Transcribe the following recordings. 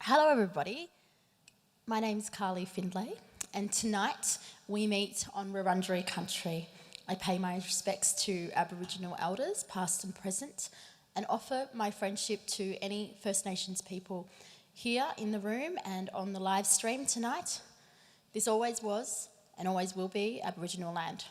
Hello everybody, my name's Findlay and tonight we meet on Wurundjeri country. I pay my respects to Aboriginal elders, past and present, and offer my friendship to any First Nations people here in the room and on the live stream tonight. This always was and always will be Aboriginal land.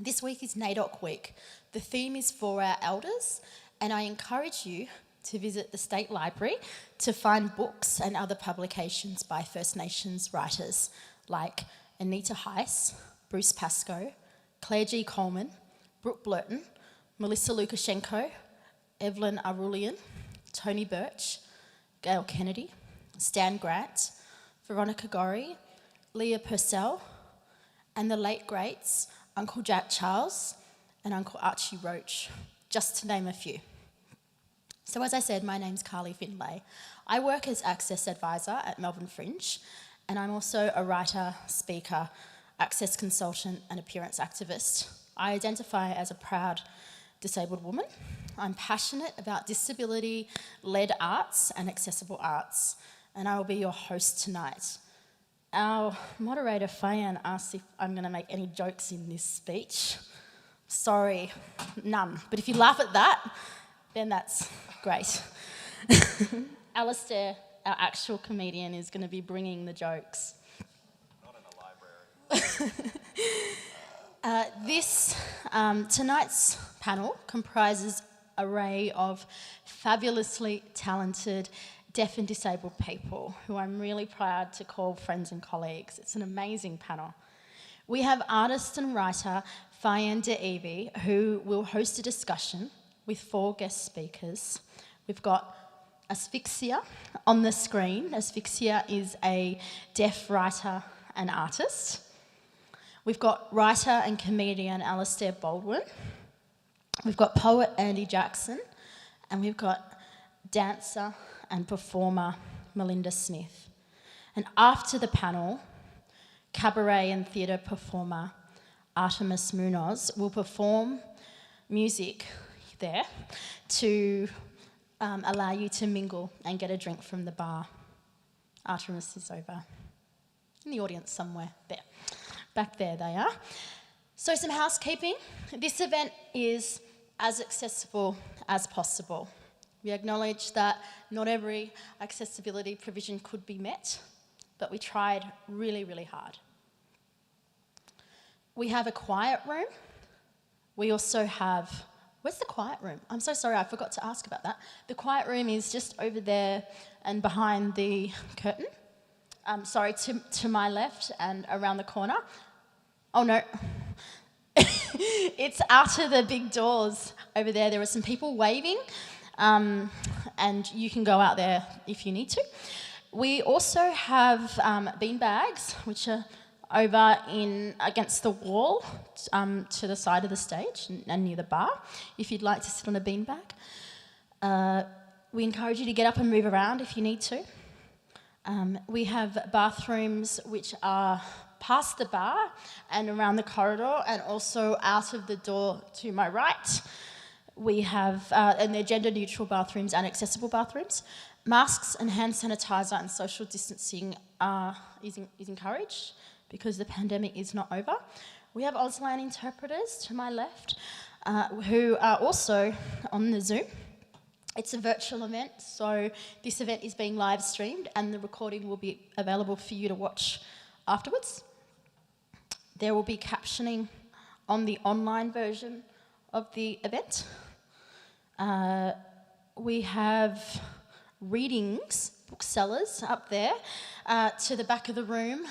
This week is NAIDOC week. The theme is for our elders, and I encourage you to visit the State Library to find books and other publications by First Nations writers like Anita Heiss, Bruce Pascoe, Claire G. Coleman, Brooke Blurton, Melissa Lukashenko, Evelyn Arulian, Tony Birch, Gail Kennedy, Stan Grant, Veronica Gorry, Leah Purcell, and the late greats Uncle Jack Charles and Uncle Archie Roach, just to name a few. So as I said, my name's Findlay. I work as Access Advisor at Melbourne Fringe, and I'm also a writer, speaker, access consultant and appearance activist. I identify as a proud disabled woman. I'm passionate about disability-led arts and accessible arts, and I will be your host tonight. Our moderator, Fayan, asked if I'm going to make any jokes in this speech. Sorry, none. But if you laugh at that, then that's great. Alistair, our actual comedian, is going to be bringing the jokes. Not in a library. Tonight's panel comprises an array of fabulously talented deaf and disabled people who I'm really proud to call friends and colleagues. It's an amazing panel. We have artist and writer Fayan Deevi, who will host a discussion with 4 guest speakers. We've got Asphyxia on the screen. Asphyxia is a deaf writer and artist. We've got writer and comedian Alistair Baldwin. We've got poet Andy Jackson. And we've got dancer and performer Melinda Smith. And after the panel, cabaret and theatre performer Artemis Munoz will perform music there to allow you to mingle and get a drink from the bar. Artemis is over in the audience somewhere there. Back there they are. So some housekeeping. This event is as accessible as possible. We acknowledge that not every accessibility provision could be met, but we tried really, really hard. We have a quiet room. We also have, where's the quiet room? I'm so sorry, I forgot to ask about that. The quiet room is just over there and behind the curtain. To my left and around the corner. Oh no, it's out of the big doors over there. There are some people waving. And you can go out there if you need to. We also have bean bags, which are over against the wall to the side of the stage and near the bar, if you'd like to sit on a bean bag. We encourage you to get up and move around if you need to. We have bathrooms which are past the bar and around the corridor and also out of the door to my right. We have, and they're gender-neutral bathrooms and accessible bathrooms. Masks and hand sanitizer and social distancing is encouraged because the pandemic is not over. We have Auslan interpreters to my left who are also on the Zoom. It's a virtual event, so this event is being live streamed and the recording will be available for you to watch afterwards. There will be captioning on the online version of the event. We have readings, booksellers up there to the back of the room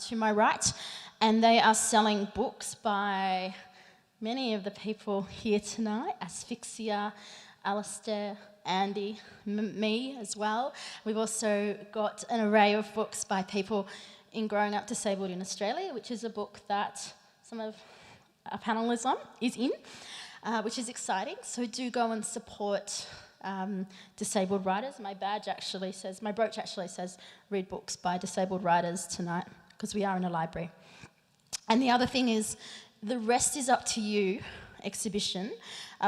to my right, and they are selling books by many of the people here tonight: Asphyxia, Alistair, Andy, me as well. We've also got an array of books by people in Growing Up Disabled in Australia, which is a book that some of our panel is in. Which is exciting. So do go and support disabled writers. My brooch actually says read books by disabled writers tonight, because we are in a library. And the other thing is, the rest is up to you exhibition,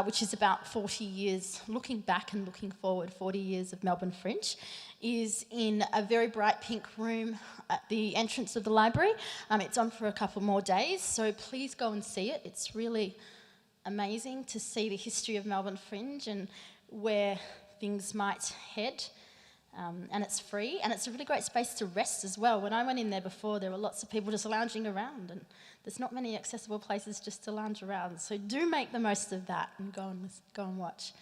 which is about 40 years, looking back and looking forward, 40 years of Melbourne Fringe, is in a very bright pink room at the entrance of the library. It's on for a couple more days, so please go and see it. It's really amazing to see the history of Melbourne Fringe and where things might head. And it's free, and it's a really great space to rest as well. When I went in there before, there were lots of people just lounging around, and there's not many accessible places just to lounge around. So do make the most of that and go and watch.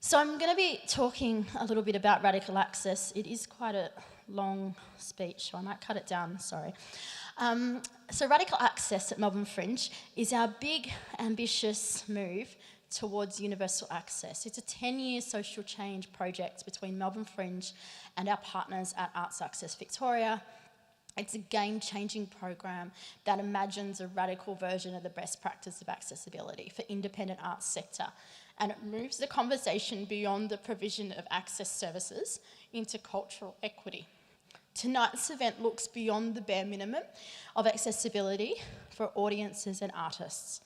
So I'm going to be talking a little bit about radical access. It is quite a long speech, so I might cut it down, sorry. So radical access at Melbourne Fringe is our big, ambitious move towards universal access. It's a 10-year social change project between Melbourne Fringe and our partners at Arts Access Victoria. It's a game-changing program that imagines a radical version of the best practice of accessibility for independent arts sector, and it moves the conversation beyond the provision of access services into cultural equity. Tonight's event looks beyond the bare minimum of accessibility for audiences and artists.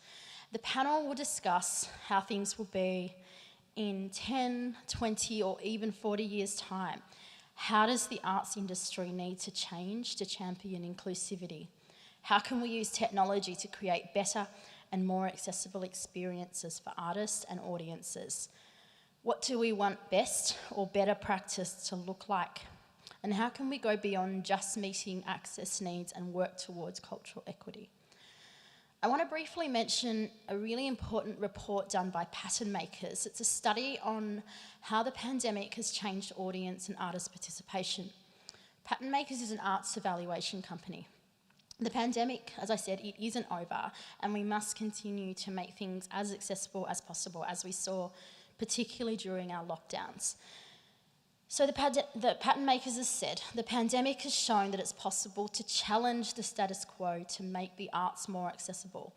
The panel will discuss how things will be in 10, 20 or even 40 years' time. How does the arts industry need to change to champion inclusivity? How can we use technology to create better and more accessible experiences for artists and audiences? What do we want best or better practice to look like? And how can we go beyond just meeting access needs and work towards cultural equity? I want to briefly mention a really important report done by Pattern Makers. It's a study on how the pandemic has changed audience and artist participation. Pattern Makers is an arts evaluation company. The pandemic, as I said, it isn't over, and we must continue to make things as accessible as possible, as we saw particularly during our lockdowns. So the Pattern Makers has said, the pandemic has shown that it's possible to challenge the status quo to make the arts more accessible.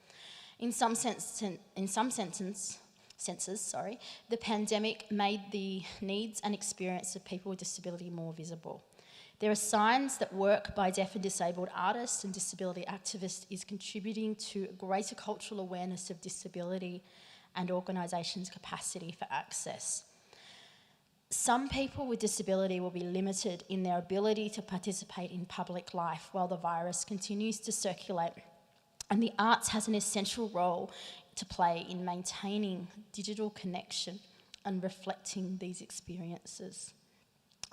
In some senses, the pandemic made the needs and experience of people with disability more visible. There are signs that work by deaf and disabled artists and disability activists is contributing to greater cultural awareness of disability and organisations' capacity for access. Some people with disability will be limited in their ability to participate in public life while the virus continues to circulate, and the arts has an essential role to play in maintaining digital connection and reflecting these experiences.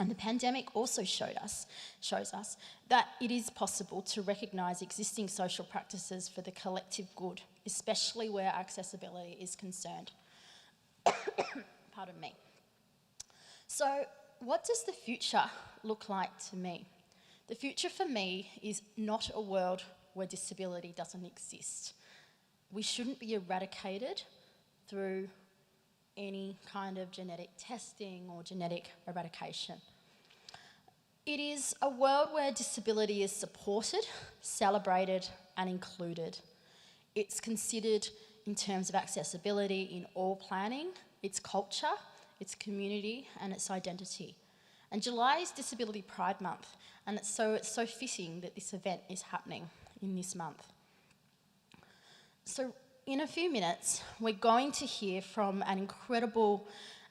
And the pandemic also shows us that it is possible to recognise existing social practices for the collective good, especially where accessibility is concerned. Pardon me. So, what does the future look like to me? The future for me is not a world where disability doesn't exist. We shouldn't be eradicated through any kind of genetic testing or genetic eradication. It is a world where disability is supported, celebrated, and included. It's considered in terms of accessibility in all planning, its culture, its community, and its identity. And July is Disability Pride Month, and it's so fitting that this event is happening in this month. So in a few minutes, we're going to hear from an incredible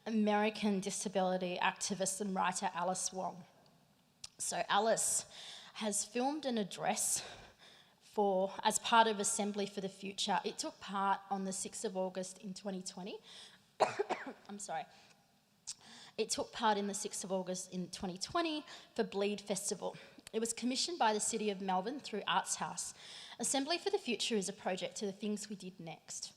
American disability activist and writer, Alice Wong. So Alice has filmed an address as part of Assembly for the Future. It took part on the 6th of August in 2020. I'm sorry. It took part in the 6th of August in 2020 for Bleed Festival. It was commissioned by the City of Melbourne through Arts House. Assembly for the Future is a project to the things we did next.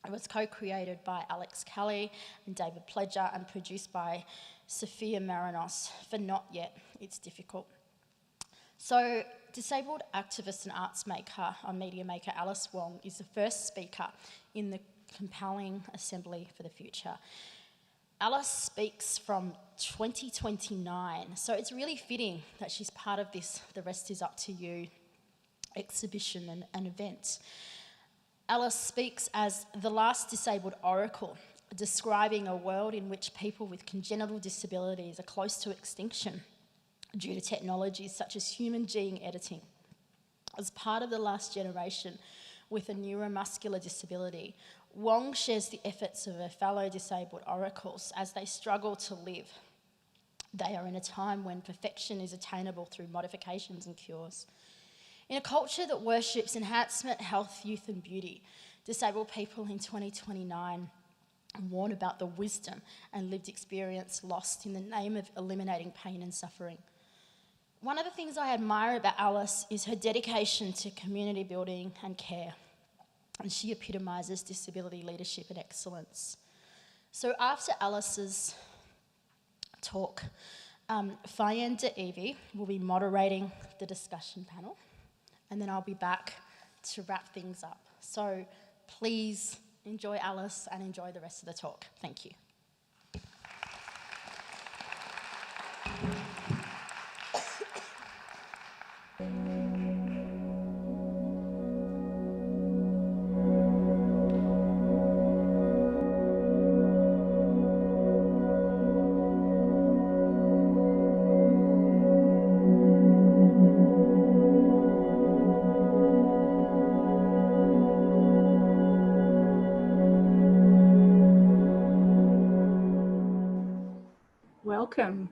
It was co-created by Alex Kelly and David Pledger and produced by Sophia Marinos for Not Yet, It's Difficult. So, disabled activist and arts maker, or media maker, Alice Wong is the first speaker in the compelling Assembly for the Future. Alice speaks from 2029, so it's really fitting that she's part of this The Rest Is Up to You exhibition and event. Alice speaks as the last disabled oracle, describing a world in which people with congenital disabilities are close to extinction due to technologies such as human gene editing. As part of the last generation with a neuromuscular disability, Wong shares the efforts of her fellow disabled oracles as they struggle to live. They are in a time when perfection is attainable through modifications and cures. In a culture that worships enhancement, health, youth and beauty, disabled people in 2029 warn about the wisdom and lived experience lost in the name of eliminating pain and suffering. One of the things I admire about Alice is her dedication to community building and care, and she epitomises disability leadership and excellence. So after Alice's talk, Fayen Evie will be moderating the discussion panel, and then I'll be back to wrap things up. So please enjoy Alice and enjoy the rest of the talk. Thank you. Welcome.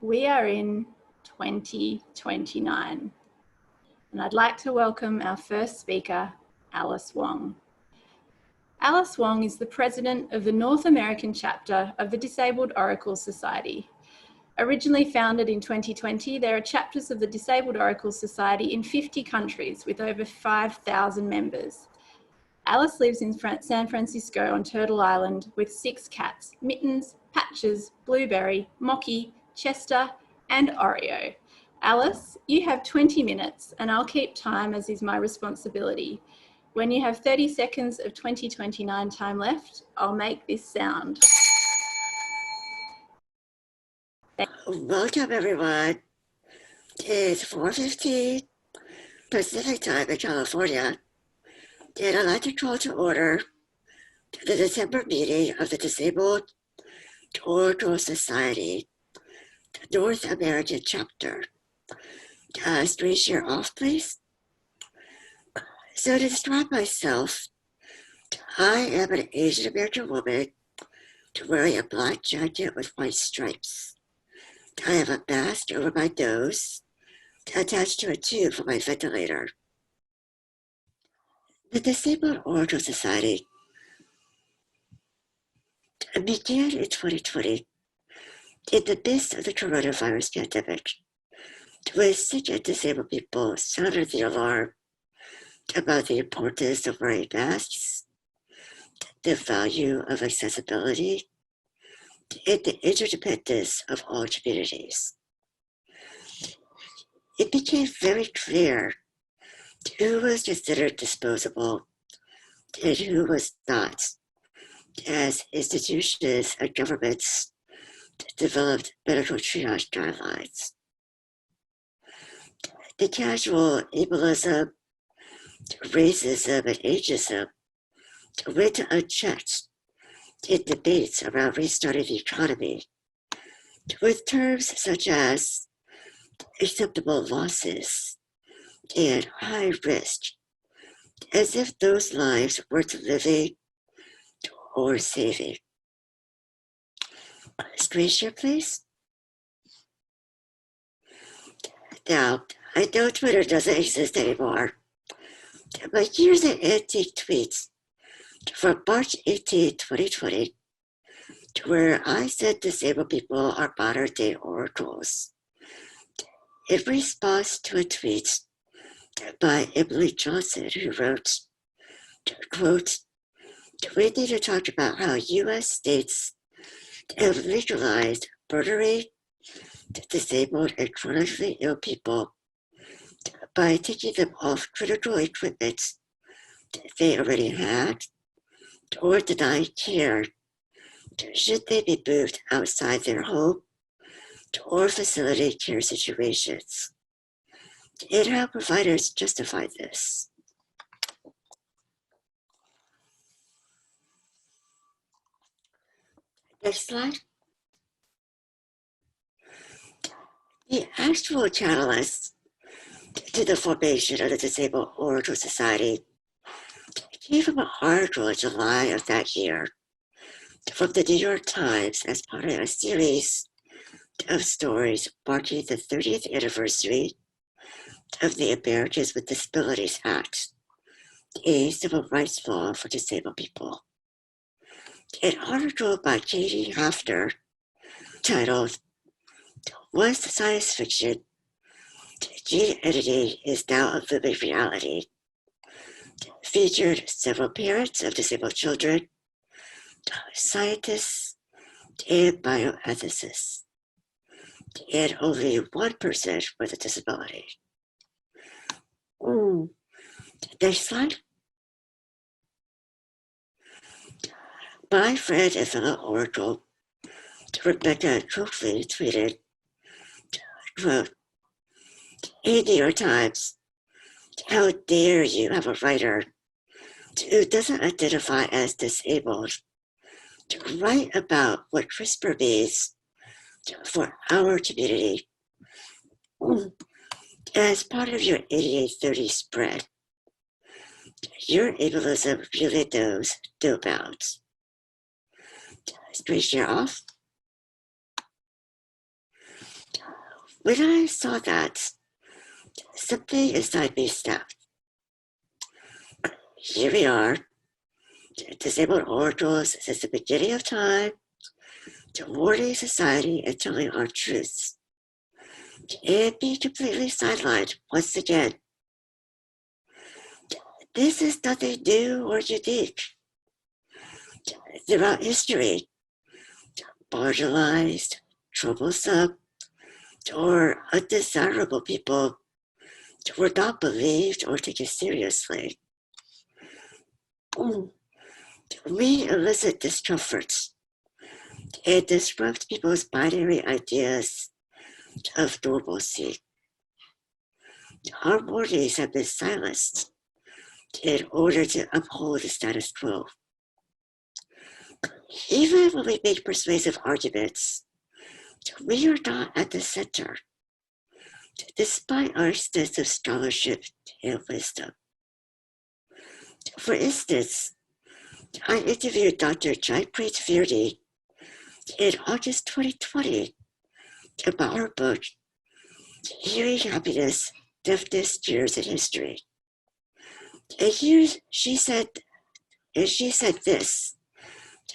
We are in 2029, and I'd like to welcome our first speaker, Alice Wong. Alice Wong is the president of the North American chapter of the Disabled Oracle Society. Originally founded in 2020, there are chapters of the Disabled Oracle Society in 50 countries with over 5,000 members. Alice lives in San Francisco on Turtle Island with 6 cats, Mittens, Patches, Blueberry, Mocky, Chester, and Oreo. Alice, you have 20 minutes and I'll keep time as is my responsibility. When you have 30 seconds of 2029 time left, I'll make this sound. Welcome everyone. It's 4:15 Pacific time in California, and I'd like to call to order the December meeting of the Disabled Oracle Society, the North American chapter. Screen share off, please. So to describe myself, I am an Asian American woman wearing a black jacket with white stripes. I have a mask over my nose attached to a tube for my ventilator. The Disabled Oracle Society began in 2020 in the midst of the coronavirus pandemic, when sick and disabled people sounded the alarm about the importance of wearing masks, the value of accessibility, and the interdependence of all communities. It became very clear who was considered disposable and who was not, as institutions and governments developed medical triage guidelines. The casual ableism, racism, and ageism went unchecked in debates around restarting the economy, with terms such as acceptable losses and high risk, as if those lives worth living or saving. Screen share, please. Now, I know Twitter doesn't exist anymore, but here's an antique tweet from March 18, 2020, where I said disabled people are modern-day oracles, in response to a tweet by Emily Johnson, who wrote, quote, "We need to talk about how U.S. states have legalized murdering disabled and chronically ill people by taking them off critical equipment they already had, or denying care should they be moved outside their home or facility care situations, and how providers justify this." Next slide. The actual catalyst to the formation of the Disabled Oracle Society came from an article in July of that year from the New York Times as part of a series of stories marking the 30th anniversary of the Americans with Disabilities Act, a civil rights law for disabled people. An article by Katie Hafner titled, "Was Science Fiction? Gene Editing is Now a Living Reality," featured several parents of disabled children, scientists, and bioethicists, and only one person with a disability. Next slide. My friend and fellow Oracle, Rebecca Coakley, tweeted, quote, "In New York Times, how dare you have a writer who doesn't identify as disabled to write about what CRISPR means for our community as part of your 8830 spread. Your ableism really knows no bounds." Screen share off. When I saw that, something inside me snapped. Here we are, disabled oracles since the beginning of time, warning society and telling our truths, and being completely sidelined once again. This is nothing new or unique. Throughout history, marginalized, troublesome, or undesirable people were not believed or taken seriously. We elicit discomfort and disrupt people's binary ideas of normalcy. Our warnings have been silenced in order to uphold the status quo. Even when we make persuasive arguments, we are not at the center, despite our extensive scholarship and wisdom. For instance, I interviewed Dr. Jaipreet Virdi in August 2020 about her book, Hearing Happiness, Deafness, Tears, and History. And here she said this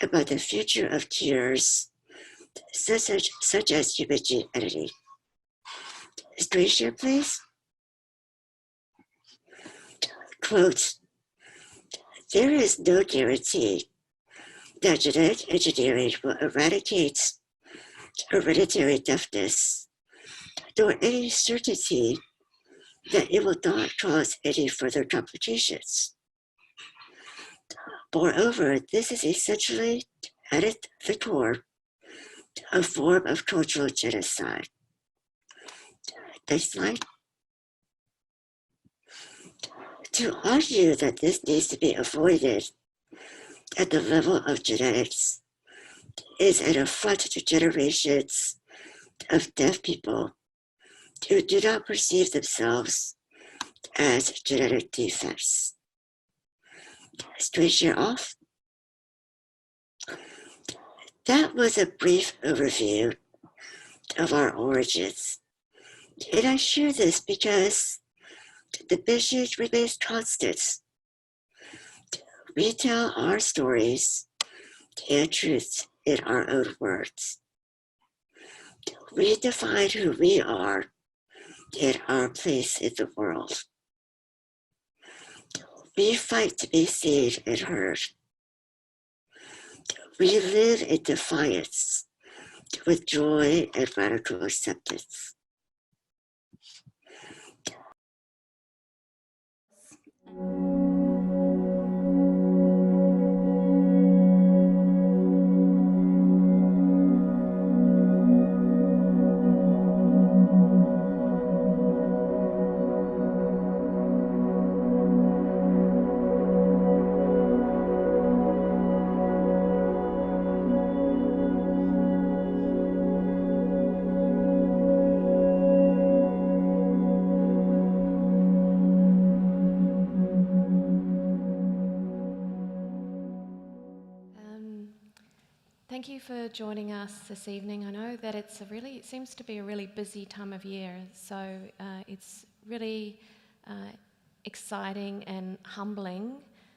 about the future of cures such as human gene editing. Screen share, please. Quote, "There is no guarantee that genetic engineering will eradicate hereditary deafness, nor any certainty that it will not cause any further complications. Moreover, this is essentially, at the core, a form of cultural genocide." Next slide. To argue that this needs to be avoided at the level of genetics is an affront to generations of deaf people who do not perceive themselves as genetic defects. Screen share off. That was a brief overview of our origins. And I share this because the mission remains constant. We tell our stories and truths in our own words. We define who we are and our place in the world. We fight to be seen and heard. We live in defiance with joy and radical acceptance. thank you for joining us this evening. I know that it seems to be a really busy time of year, so it's really exciting and humbling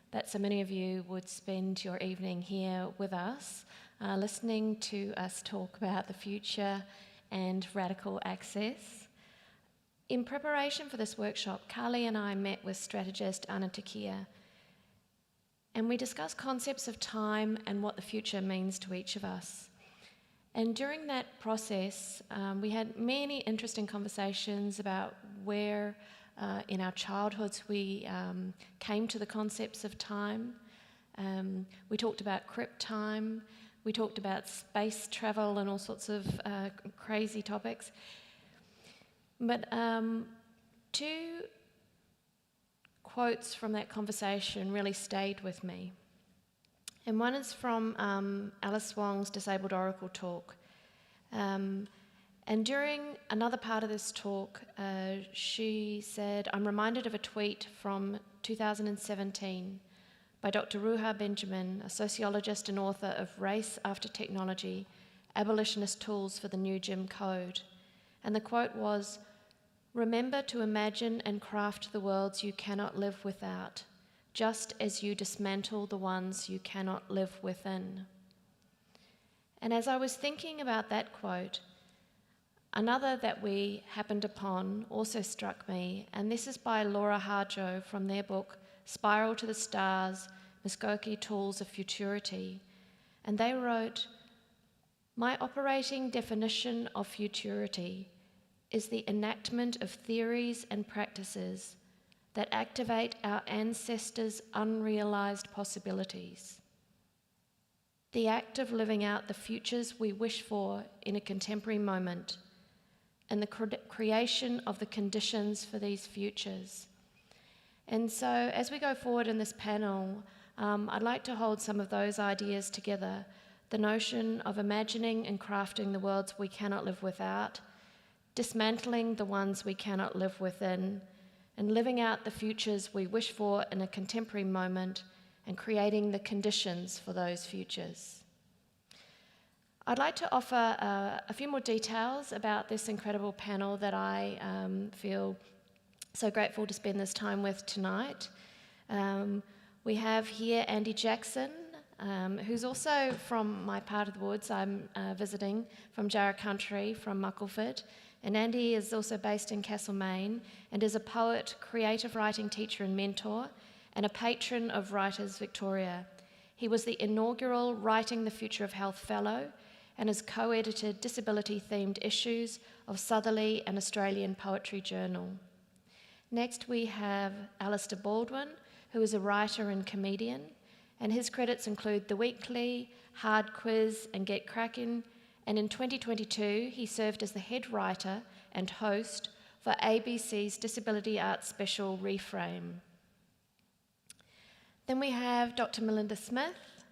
that so many of you would spend your evening here with us, listening to us talk about the future and radical access. In preparation for this workshop, Carly and I met with strategist Ana Tiquia, and we discussed concepts of time and what the future means to each of us. And during that process, we had many interesting conversations about where in our childhoods we came to the concepts of time. We talked about crypt time, we talked about space travel and all sorts of crazy topics. But two quotes from that conversation really stayed with me. And one is from Alice Wong's Disabled Oracle talk. And during another part of this talk, she said, "I'm reminded of a tweet from 2017 by Dr. Ruha Benjamin, a sociologist and author of Race After Technology, Abolitionist Tools for the New Jim Code." And the quote was, "Remember to imagine and craft the worlds you cannot live without, just as you dismantle the ones you cannot live within." And as I was thinking about that quote, another that we happened upon also struck me, and this is by Laura Harjo from their book, Spiral to the Stars, Muskoke Tools of Futurity. And they wrote, "My operating definition of futurity is the enactment of theories and practices that activate our ancestors' unrealized possibilities. The act of living out the futures we wish for in a contemporary moment, and the creation of the conditions for these futures." And so as we go forward in this panel, I'd like to hold some of those ideas together, the notion of imagining and crafting the worlds we cannot live without, dismantling the ones we cannot live within, and living out the futures we wish for in a contemporary moment, and creating the conditions for those futures. I'd like to offer a few more details about this incredible panel that I feel so grateful to spend this time with tonight. We have here Andy Jackson, who's also from my part of the woods. I'm visiting from Jarrah Country, from Muckleford. And Andy is also based in Castlemaine and is a poet, creative writing teacher and mentor, and a patron of Writers Victoria. He was the inaugural Writing the Future of Health Fellow and has co-edited disability-themed issues of Southerly and Australian Poetry Journal. Next we have Alistair Baldwin, who is a writer and comedian, and his credits include The Weekly, Hard Quiz and Get Crackin', and in 2022 he served as the head writer and host for ABC's Disability Arts special Reframe. Then we have Dr. Melinda Smith,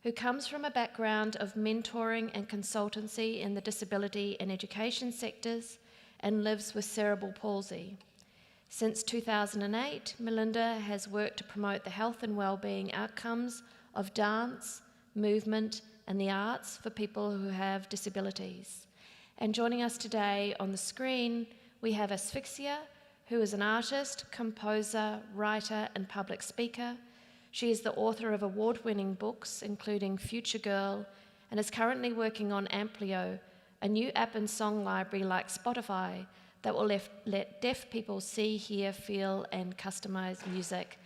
who comes from a background of mentoring and consultancy in the disability and education sectors and lives with cerebral palsy. Since 2008, Melinda has worked to promote the health and well-being outcomes of dance, movement, and the arts for people who have disabilities. And joining us today on the screen, we have Asphyxia, who is an artist, composer, writer, and public speaker. She is the author of award-winning books, including Future Girl, and is currently working on Amplio, a new app and song library like Spotify that will let deaf people see, hear, feel, and customize music.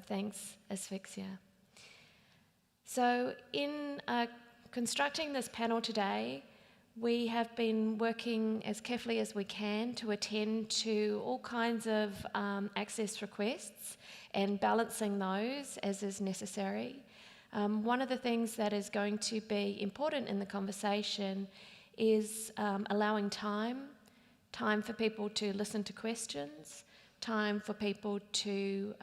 Thanks, Asphyxia. So in constructing this panel today, we have been working as carefully as we can to attend to all kinds of access requests and balancing those as is necessary. One of the things that is going to be important in the conversation is allowing time for people to listen to questions, time for people to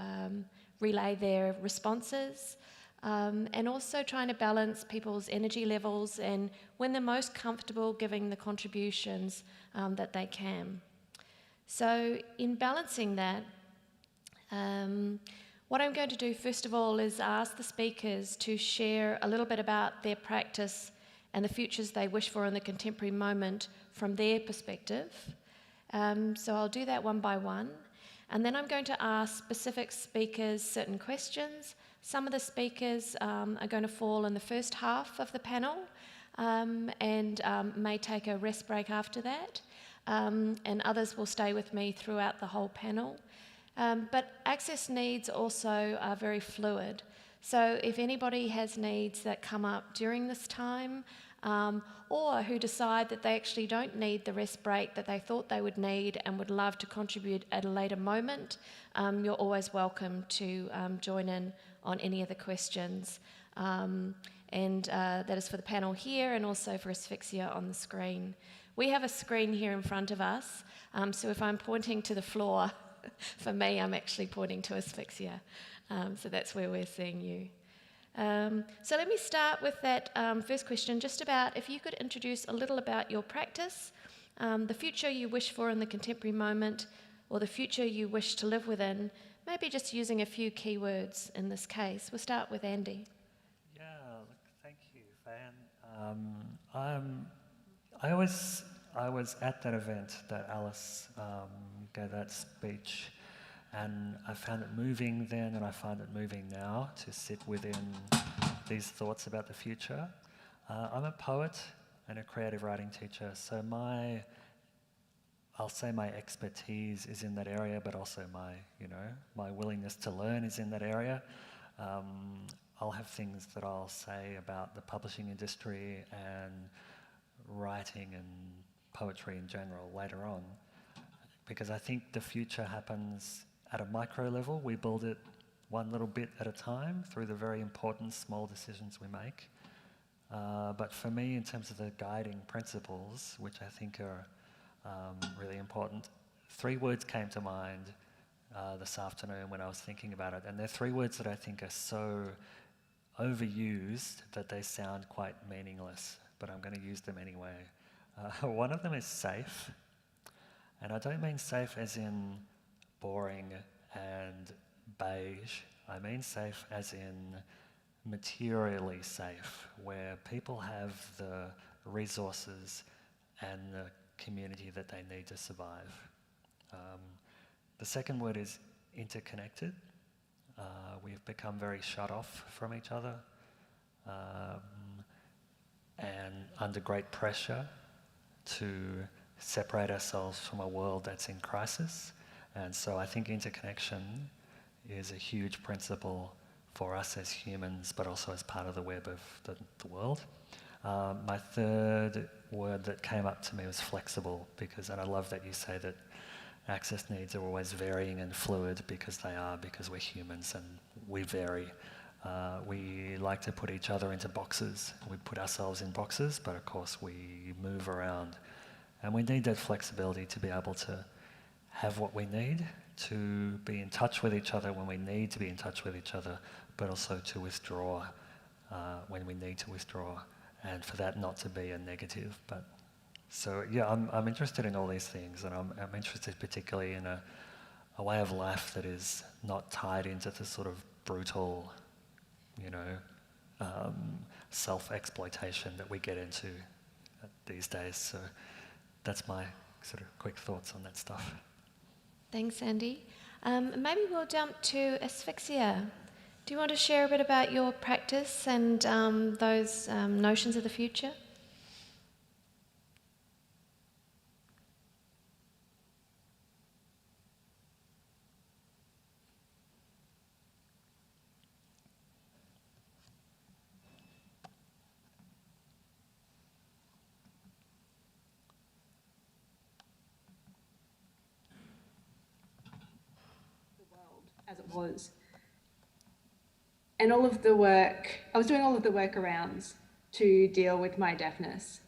relay their responses, and also trying to balance people's energy levels and when they're most comfortable giving the contributions that they can. So in balancing that, what I'm going to do first of all is ask the speakers to share a little bit about their practice and the futures they wish for in the contemporary moment from their perspective. So I'll do that one by one. And then I'm going to ask specific speakers certain questions. Some of the speakers are going to fall in the first half of the panel and may take a rest break after that. And others will stay with me throughout the whole panel. But access needs also are very fluid. So if anybody has needs that come up during this time, or who decide that they actually don't need the rest break that they thought they would need and would love to contribute at a later moment, you're always welcome to join in on any of the questions. And that is for the panel here and also for Asphyxia on the screen. We have a screen here in front of us, so if I'm pointing to the floor, for me, I'm actually pointing to Asphyxia. So that's where we're seeing you. So let me start with that first question, just about if you could introduce a little about your practice, the future you wish for in the contemporary moment, or the future you wish to live within, maybe just using a few keywords in this case. We'll start with Andy. Yeah, thank you, Fan. I was at that event that Alice gave that speech, and I found it moving then, and I find it moving now to sit within these thoughts about the future. I'm a poet and a creative writing teacher, so I'll say my expertise is in that area, but also my willingness to learn is in that area. I'll have things that I'll say about the publishing industry and writing and poetry in general later on, because I think the future happens at a micro level. We build it one little bit at a time through the very important small decisions we make. But for me, in terms of the guiding principles, which I think are really important, 3 words came to mind this afternoon when I was thinking about it, and they're 3 words that I think are so overused that they sound quite meaningless, but I'm going to use them anyway. One of them is safe, and I don't mean safe as in boring and beige. I mean safe as in materially safe, where people have the resources and the community that they need to survive. The second word is interconnected. We've become very shut off from each other and under great pressure to separate ourselves from a world that's in crisis. And so I think interconnection is a huge principle for us as humans, but also as part of the web of the world. My third word that came up to me was flexible, and I love that you say that access needs are always varying and fluid, because we're humans and we vary. We like to put each other into boxes. We put ourselves in boxes, but of course we move around. And we need that flexibility to be able to have what we need, to be in touch with each other when we need to be in touch with each other, but also to withdraw when we need to withdraw, and for that not to be a negative. But so yeah, I'm interested in all these things, and I'm interested particularly in a way of life that is not tied into the sort of brutal, self-exploitation that we get into these days. So that's my sort of quick thoughts on that stuff. Thanks, Andy. Maybe we'll jump to Asphyxia. Do you want to share a bit about your practice and those notions of the future? As it was. And all of the work, I was doing all of the workarounds to deal with my deafness.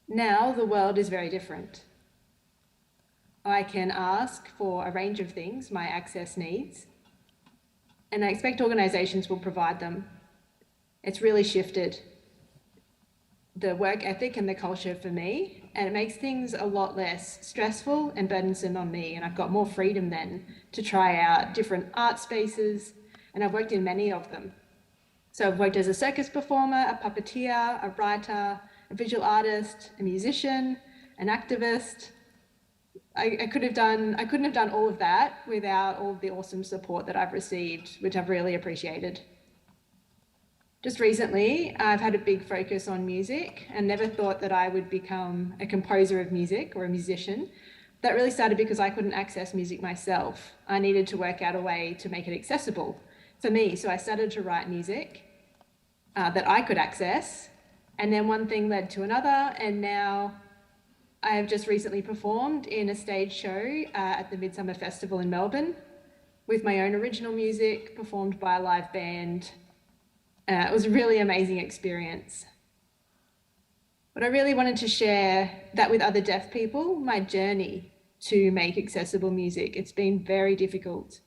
Now the world is very different. I can ask for a range of things my access needs, and I expect organisations will provide them. It's really shifted the work ethic and the culture for me, and it makes things a lot less stressful and burdensome on me, and I've got more freedom then to try out different art spaces, and I've worked in many of them. So I've worked as a circus performer, a puppeteer, a writer, a visual artist, a musician, an activist. I couldn't have done all of that without all of the awesome support that I've received, which I've really appreciated. Just recently, I've had a big focus on music and never thought that I would become a composer of music or a musician. That really started because I couldn't access music myself. I needed to work out a way to make it accessible for me. So I started to write music that I could access. And then one thing led to another. And now I have just recently performed in a stage show at the Midsummer Festival in Melbourne with my own original music performed by a live band. It was a really amazing experience. But I really wanted to share that with other deaf people, my journey to make accessible music. It's been very difficult.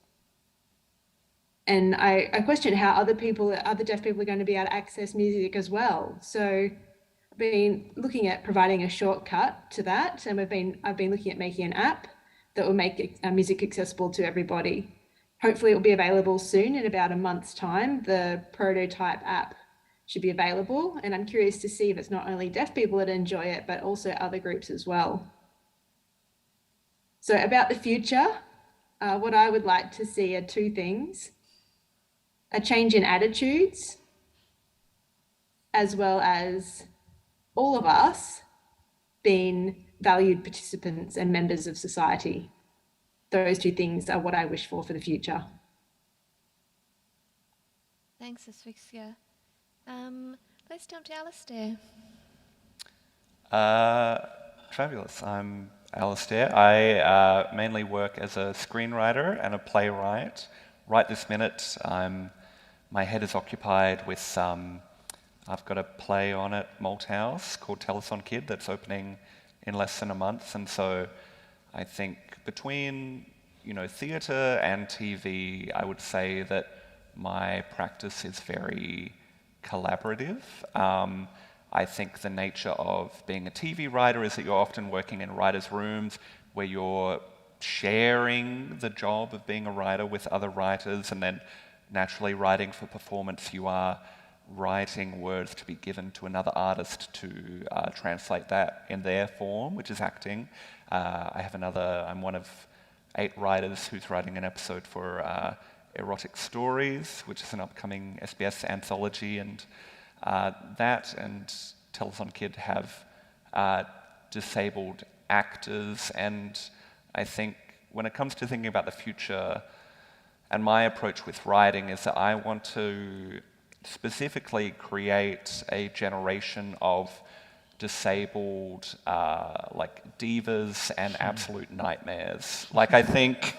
And I question how other deaf people are going to be able to access music as well. So I've been looking at providing a shortcut to that. And I've been looking at making an app that will make music accessible to everybody. Hopefully it will be available soon, in about a month's time. The prototype app should be available, and I'm curious to see if it's not only deaf people that enjoy it, but also other groups as well. So about the future, what I would like to see are two things: a change in attitudes, as well as all of us being valued participants and members of society. Those two things are what I wish for the future. Thanks, Asphyxia. Let's jump to Alistair. Fabulous. I'm Alistair. I mainly work as a screenwriter and a playwright. Right this minute, my head is occupied with, I've got a play on at Malthouse called Telethon Kid that's opening in less than a month, and so I think between theatre and TV, I would say that my practice is very collaborative. I think the nature of being a TV writer is that you're often working in writers' rooms where you're sharing the job of being a writer with other writers, and then naturally writing for performance, you are writing words to be given to another artist to translate that in their form, which is acting. I'm one of 8 writers who's writing an episode for Erotic Stories, which is an upcoming SBS anthology, and that and Telethon Kid have disabled actors, and I think when it comes to thinking about the future, and my approach with writing is that I want to specifically create a generation of disabled divas and absolute nightmares. I think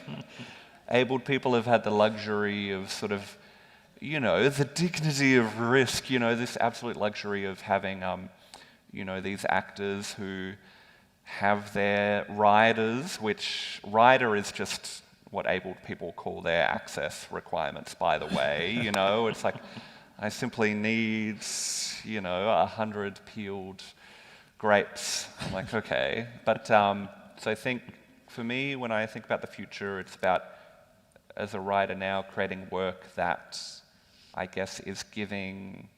abled people have had the luxury of sort of, the dignity of risk, this absolute luxury of having, these actors who have their riders, which rider is just what abled people call their access requirements, by the way. It's like, I simply need, 100 peeled grapes. I'm like, okay. But so I think for me, when I think about the future, it's about, as a writer now, creating work that I guess is giving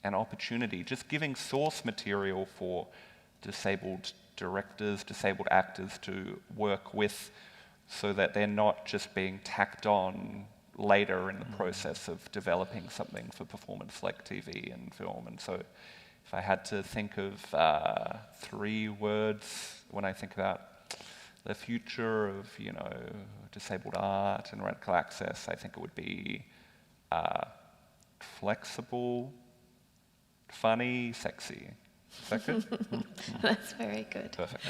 an opportunity, just giving source material for disabled directors, disabled actors to work with, so that they're not just being tacked on later in the process of developing something for performance like TV and film. And so if I had to think of 3 words when I think about the future of, disabled art and radical access, I think it would be flexible, funny, sexy. Is that good? That's very good. Perfect.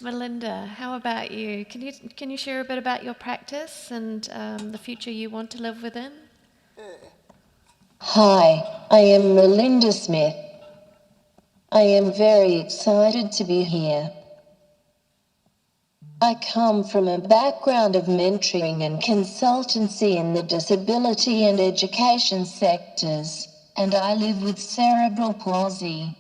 Melinda, how about you? Can you share a bit about your practice and the future you want to live within? Hi, I am Melinda Smith. I am very excited to be here. I come from a background of mentoring and consultancy in the disability and education sectors, and I live with cerebral palsy.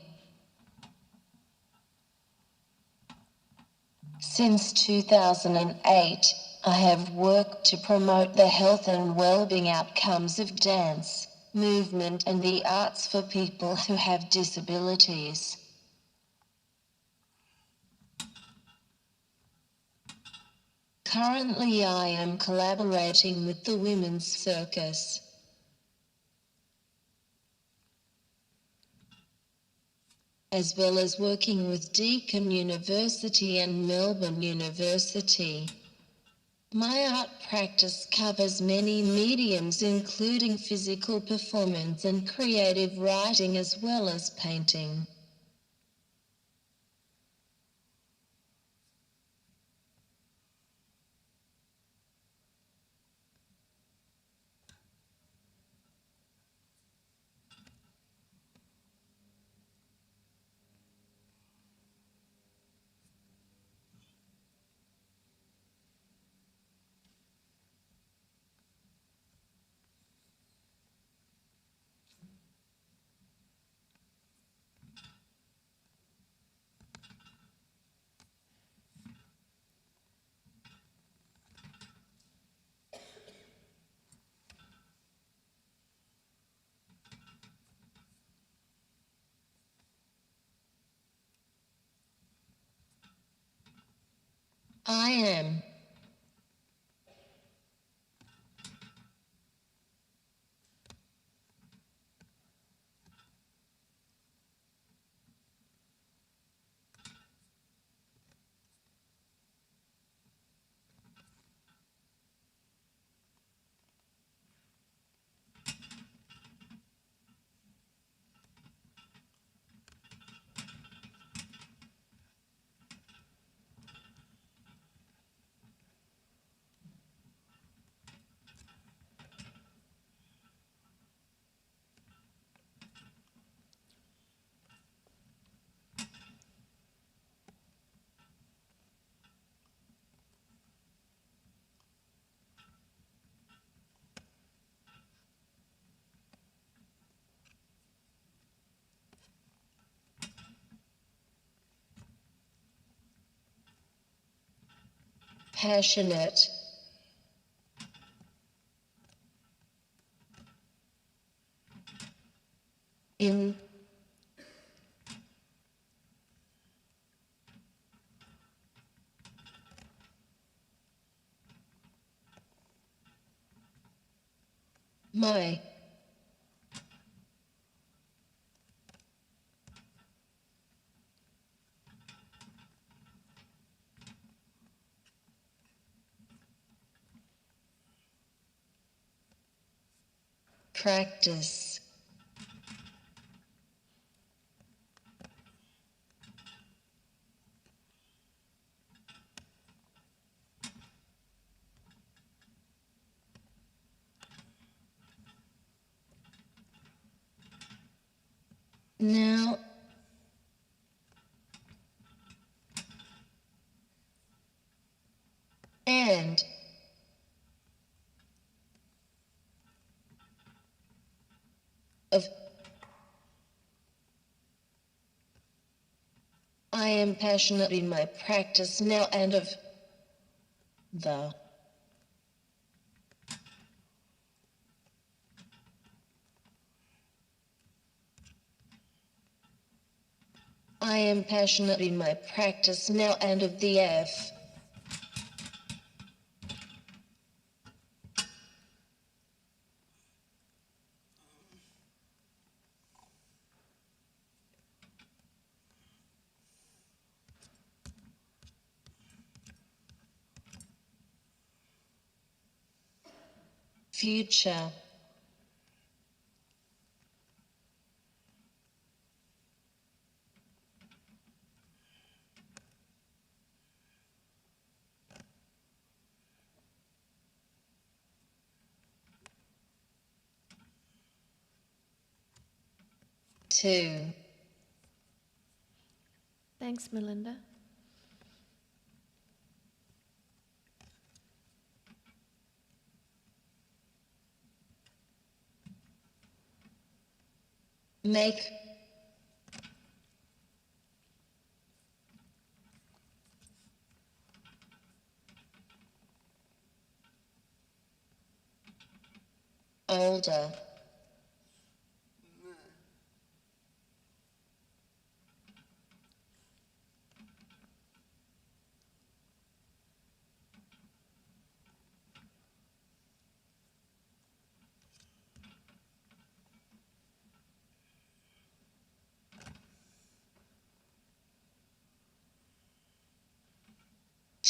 Since 2008, I have worked to promote the health and well-being outcomes of dance, movement and the arts for people who have disabilities. Currently I am collaborating with the Women's Circus. As well as working with Deakin University and Melbourne University. My art practice covers many mediums including physical performance and creative writing as well as painting. I am. Passionate. In my practice. Now and of I am passionate in my practice now and of the I am passionate in my practice now and of the F. Future. Two. Thanks, Melinda. Make older.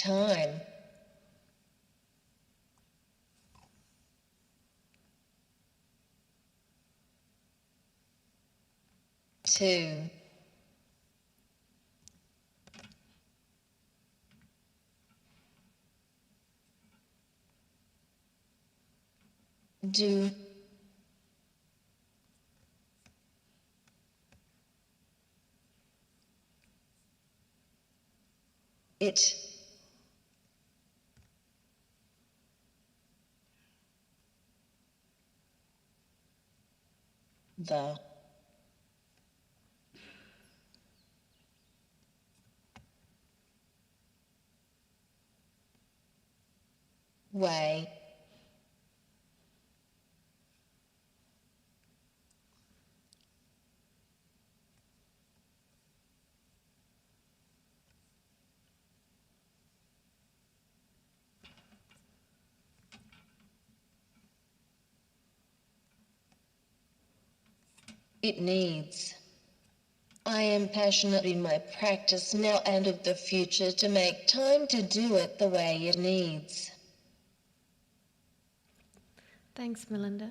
time. 2. Do. It. The. Way. It needs. I am passionate in my practice now and of the future to make time to do it the way it needs. Thanks, Melinda.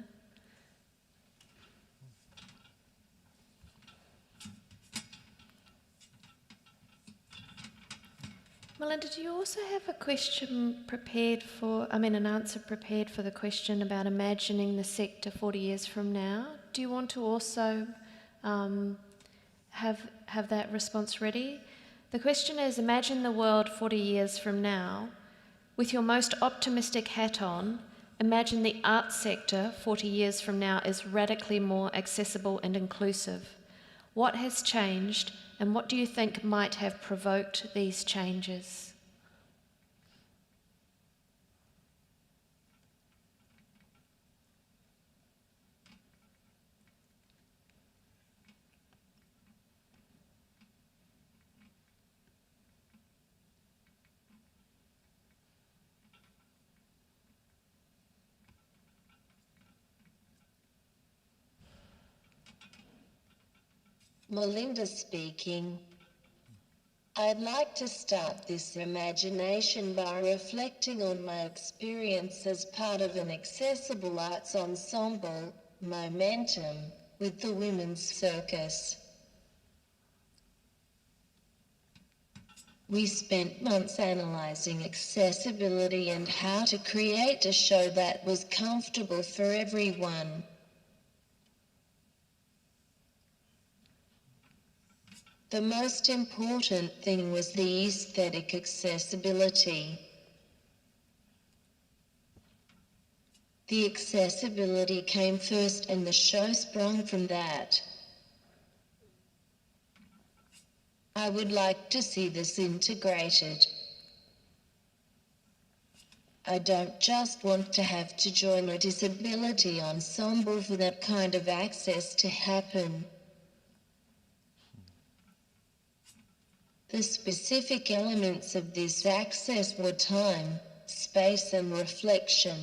Melinda, do you also have a question prepared for, an answer prepared for the question about imagining the sector 40 years from now? Do you want to also have that response ready? The question is, imagine the world 40 years from now. With your most optimistic hat on, imagine the arts sector 40 years from now is radically more accessible and inclusive. What has changed, and what do you think might have provoked these changes? Melinda speaking. I'd like to start this imagination by reflecting on my experience as part of an accessible arts ensemble, Momentum, with the Women's Circus. We spent months analysing accessibility and how to create a show that was comfortable for everyone. The most important thing was the aesthetic accessibility. The accessibility came first and the show sprung from that. I would like to see this integrated. I don't just want to have to join a disability ensemble for that kind of access to happen. The specific elements of this access were time, space and reflection.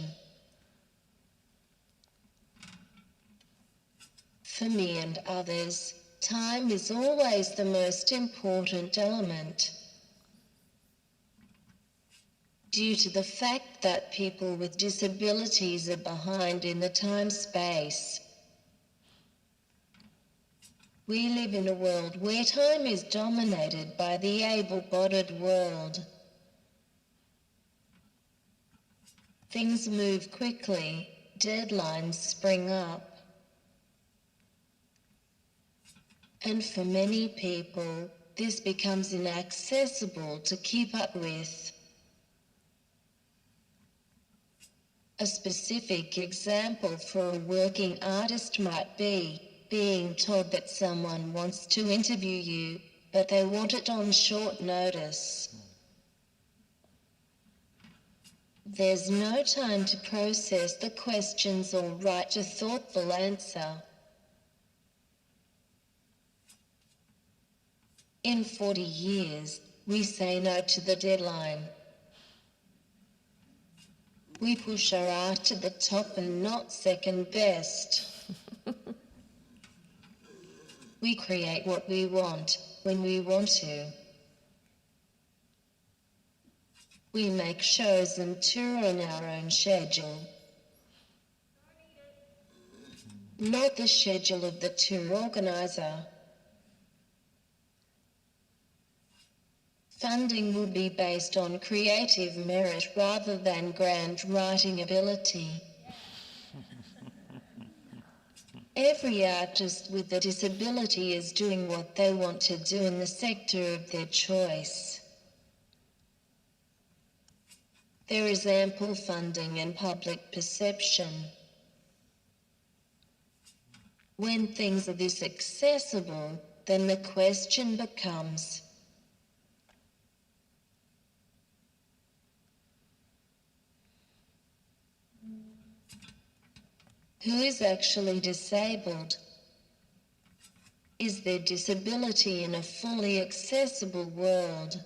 For me and others, time is always the most important element. Due to the fact that people with disabilities are behind in the time-space. We live in a world where time is dominated by the able-bodied world. Things move quickly, deadlines spring up. And for many people, this becomes inaccessible to keep up with. A specific example for a working artist might be being told that someone wants to interview you, but they want it on short notice. There's no time to process the questions or write a thoughtful answer. In 40 years, we say no to the deadline. We push our art to the top and not second best. We create what we want, when we want to. We make shows and tour on our own schedule. Not the schedule of the tour organizer. Funding will be based on creative merit rather than grant writing ability. Every artist with a disability is doing what they want to do in the sector of their choice. There is ample funding and public perception. When things are this accessible, then the question becomes, who is actually disabled? Is there disability in a fully accessible world?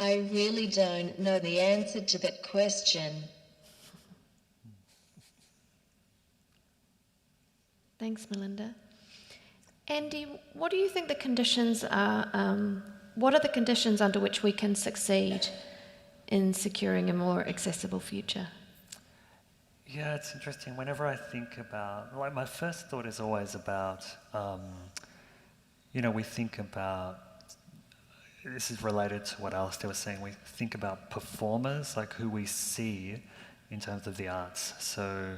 I really don't know the answer to that question. Thanks, Melinda. Andy, what do you think the conditions are? What are the conditions under which we can succeed in securing a more accessible future? Yeah, it's interesting. Whenever I think about, like, my first thought is always about, we think about, this is related to what Alistair was saying, we think about performers, like who we see in terms of the arts. So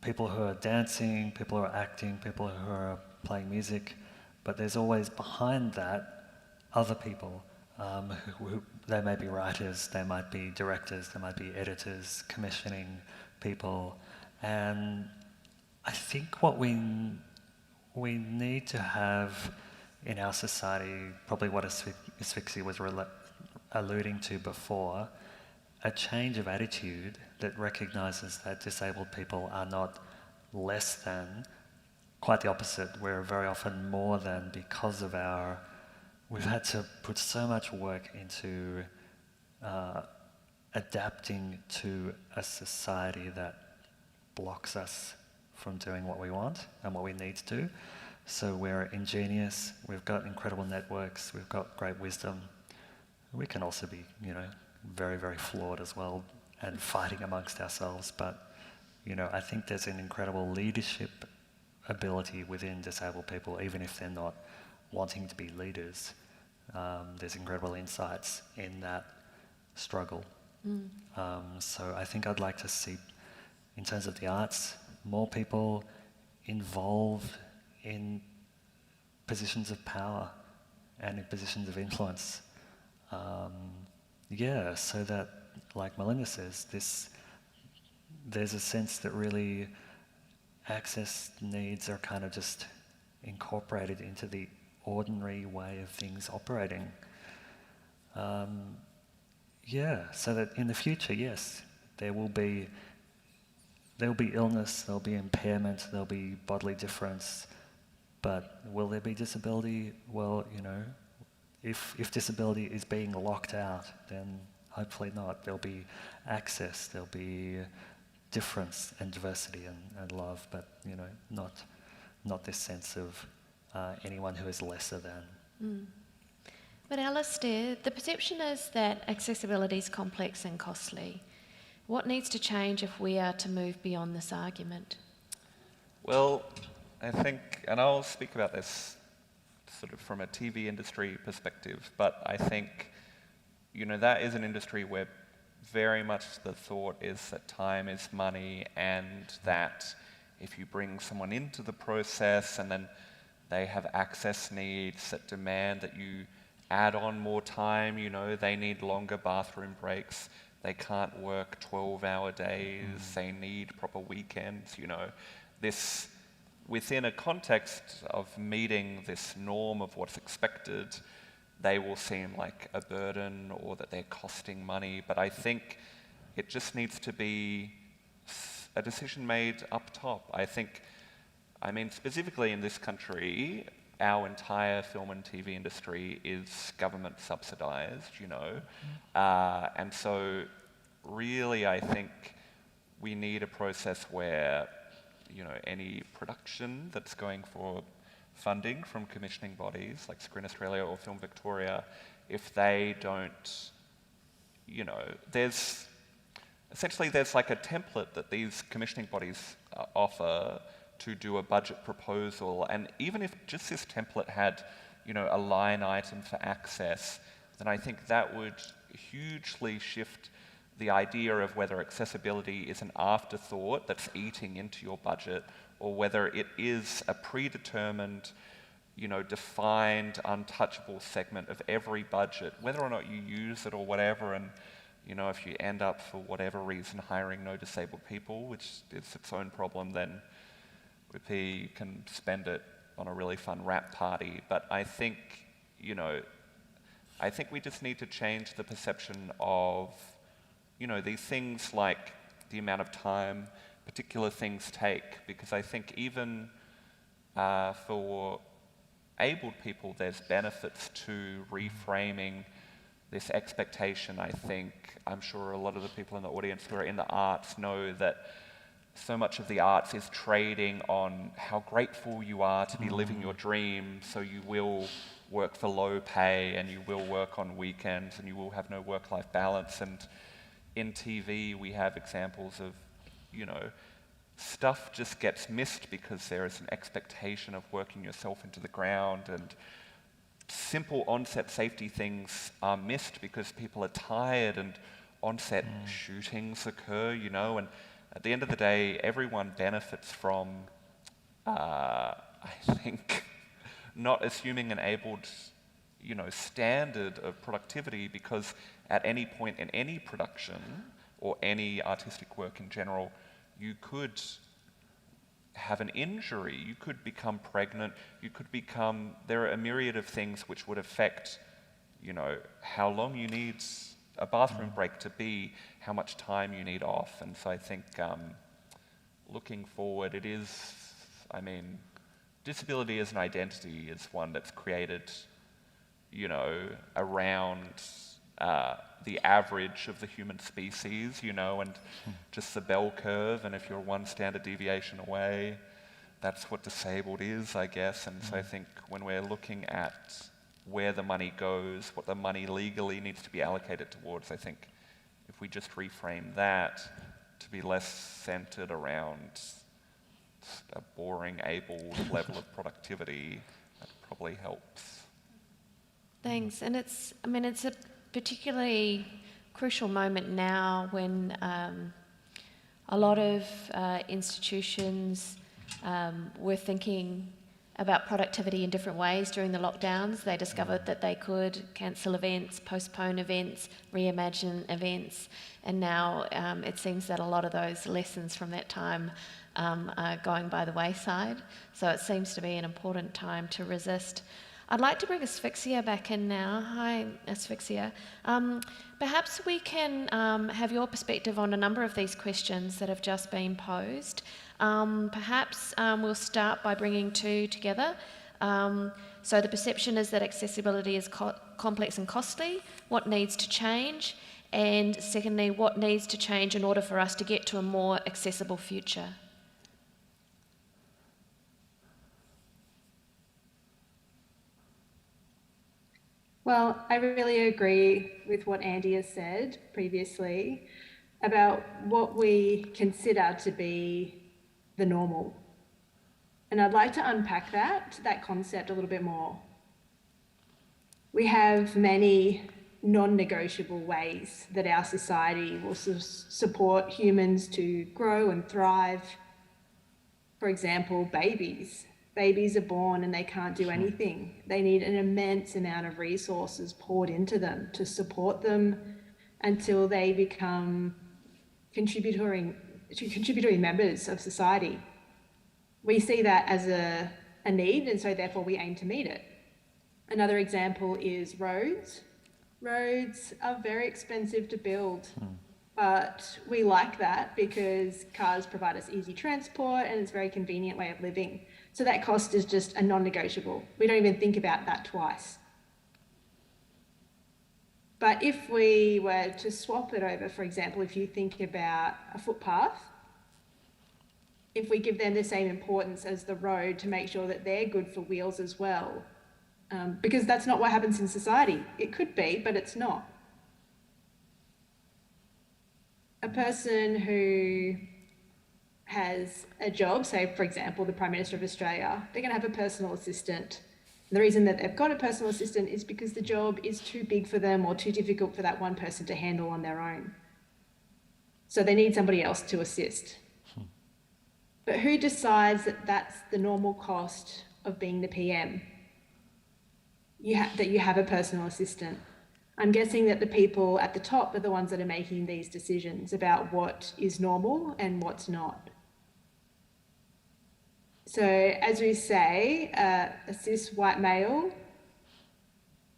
people who are dancing, people who are acting, people who are playing music, but there's always behind that other people who they may be writers, they might be directors, they might be editors, commissioning people, and I think what we need to have in our society, probably what Asphyxia was alluding to before, a change of attitude that recognises that disabled people are not less than, quite the opposite, we're very often more than, because of we've had to put so much work into adapting to a society that blocks us from doing what we want and what we need to do. So we're ingenious, we've got incredible networks, we've got great wisdom. We can also be, very, very flawed as well and fighting amongst ourselves. But, I think there's an incredible leadership ability within disabled people, even if they're not wanting to be leaders. There's incredible insights in that struggle. So I think I'd like to see, in terms of the arts, more people involved in positions of power and in positions of influence. So that, like Melinda says, there's a sense that really access needs are kind of just incorporated into the ordinary way of things operating. So that in the future, yes, there will be illness, there'll be impairment, there'll be bodily difference, but will there be disability? Well, if disability is being locked out, then hopefully not. There'll be access, there'll be difference and diversity and love, but not this sense of anyone who is lesser than. But Alistair, the perception is that accessibility is complex and costly. What needs to change if we are to move beyond this argument? Well, I think, and I'll speak about this sort of from a TV industry perspective, but I think, that is an industry where very much the thought is that time is money, and that if you bring someone into the process and then they have access needs that demand that you add on more time, they need longer bathroom breaks, they can't work 12-hour days, they need proper weekends, this, within a context of meeting this norm of what's expected, they will seem like a burden or that they're costing money. But I think it just needs to be a decision made up top. Specifically in this country, our entire film and TV industry is government subsidised, and so really I think we need a process where, any production that's going for funding from commissioning bodies like Screen Australia or Film Victoria if they don't, you know, there's like a template that these commissioning bodies offer to do a budget proposal, and even if just this template had, you know, a line item for access, then I think that would hugely shift the idea of whether accessibility is an afterthought that's eating into your budget, or whether it is a predetermined, you know, defined, untouchable segment of every budget, whether or not you use it or whatever. And, you know, if you end up, for whatever reason, hiring no disabled people, which is its own problem, then you can spend it on a really fun wrap party. But I think, you know, I think we just need to change the perception of, you know, these things like the amount of time particular things take, because I think even for abled people, there's benefits to reframing this expectation. I think, I'm sure a lot of the people in the audience who are in the arts know that so much of the arts is trading on how grateful you are to be living your dream, so you will work for low pay and you will work on weekends and you will have no work-life balance. And in TV, we have examples of, you know, stuff just gets missed because there is an expectation of working yourself into the ground, and simple on-set safety things are missed because people are tired and on-set shootings occur, you know, and at the end of the day, everyone benefits from, I think, not assuming an abled, you know, standard of productivity, because at any point in any production or any artistic work in general, you could have an injury, you could become pregnant, there are a myriad of things which would affect, you know, how long you need a bathroom break to be, how much time you need off. And so I think looking forward, it is, I mean, disability as an identity is one that's created, you know, around the average of the human species, you know, and just the bell curve, and if you're one standard deviation away, that's what disabled is, I guess. And so I think when we're looking at where the money goes, what the money legally needs to be allocated towards, I think if we just reframe that to be less centered around a boring, able level of productivity, that probably helps. Thanks. And it's a particularly crucial moment now when a lot of institutions were thinking about productivity in different ways during the lockdowns. They discovered that they could cancel events, postpone events, reimagine events, and now it seems that a lot of those lessons from that time are going by the wayside. So it seems to be an important time to resist. I'd like to bring Asphyxia back in now. Hi, Asphyxia. Perhaps we can have your perspective on a number of these questions that have just been posed. Perhaps we'll start by bringing two together. So the perception is that accessibility is complex and costly. What needs to change? And secondly, what needs to change in order for us to get to a more accessible future? Well, I really agree with what Andy has said previously about what we consider to be the normal. And I'd like to unpack that concept a little bit more. We have many non-negotiable ways that our society will support humans to grow and thrive. For example, babies. Babies are born and they can't do anything. They need an immense amount of resources poured into them to support them until they become contributory members of society. We see that as a need, and so therefore we aim to meet it. Another example is roads. Roads are very expensive to build, but we like that because cars provide us easy transport and it's a very convenient way of living. So that cost is just a non-negotiable. We don't even think about that twice. But if we were to swap it over, for example, if you think about a footpath, if we give them the same importance as the road to make sure that they're good for wheels as well. Because that's not what happens in society. It could be, but it's not. A person who has a job, say for example, the Prime Minister of Australia, they're going to have a personal assistant. And the reason that they've got a personal assistant is because the job is too big for them or too difficult for that one person to handle on their own. So they need somebody else to assist. But who decides that that's the normal cost of being the PM? That you have a personal assistant. I'm guessing that the people at the top are the ones that are making these decisions about what is normal and what's not. So as we say, a cis white male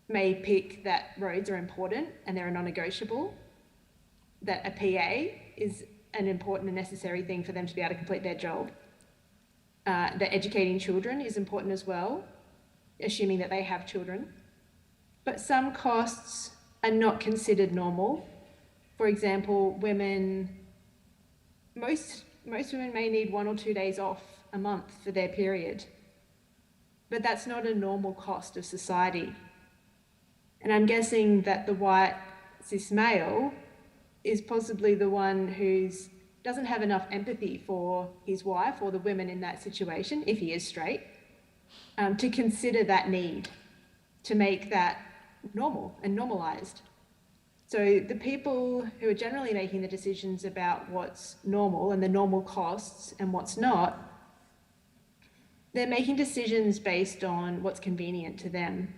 may pick that roads are important and they're non-negotiable, that a PA is an important and necessary thing for them to be able to complete their job, that educating children is important as well, assuming that they have children. But some costs are not considered normal. For example, most women may need 1 or 2 days off a month for their period, but that's not a normal cost of society. And I'm guessing that the white cis male is possibly the one who doesn't have enough empathy for his wife or the women in that situation, if he is straight, to consider that need, to make that normal and normalised. So the people who are generally making the decisions about what's normal and the normal costs and what's not, they're making decisions based on what's convenient to them.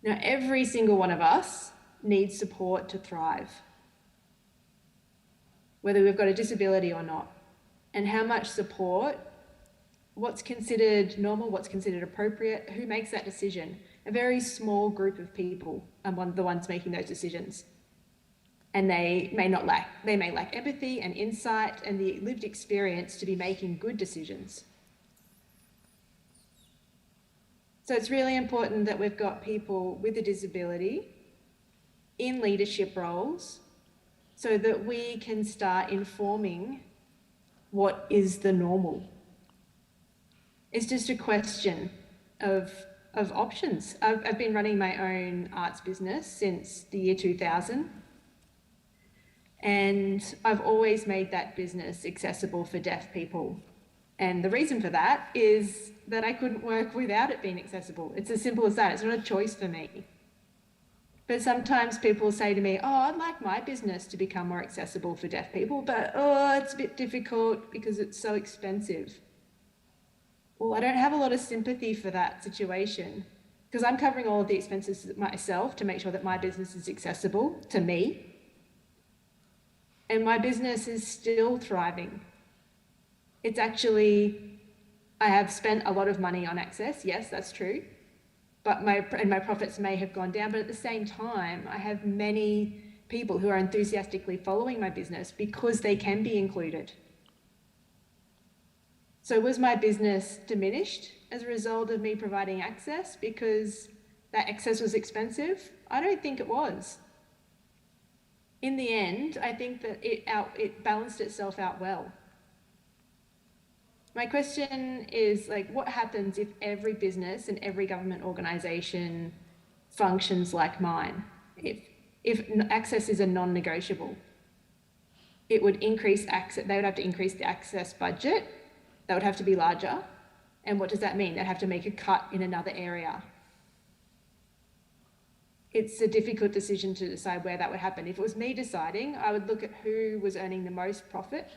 Now, every single one of us needs support to thrive, whether we've got a disability or not. And how much support, what's considered normal, what's considered appropriate, who makes that decision? A very small group of people are the ones making those decisions. And they may lack empathy and insight and the lived experience to be making good decisions. So it's really important that we've got people with a disability in leadership roles so that we can start informing what is the normal. It's just a question of options. I've been running my own arts business since the year 2000, and I've always made that business accessible for deaf people. And the reason for that is that I couldn't work without it being accessible. It's as simple as that. It's not a choice for me. But sometimes people say to me, oh, I'd like my business to become more accessible for deaf people, but it's a bit difficult because it's so expensive. Well, I don't have a lot of sympathy for that situation because I'm covering all of the expenses myself to make sure that my business is accessible to me. And my business is still thriving. It's actually, I have spent a lot of money on access, yes, that's true, but my profits may have gone down, but at the same time, I have many people who are enthusiastically following my business because they can be included. So was my business diminished as a result of me providing access because that access was expensive? I don't think it was. In the end, I think that it balanced itself out well. My question is, what happens if every business and every government organisation functions like mine? If access is a non-negotiable, it would increase access. They would have to increase the access budget. That would have to be larger. And what does that mean? They'd have to make a cut in another area. It's a difficult decision to decide where that would happen. If it was me deciding, I would look at who was earning the most profit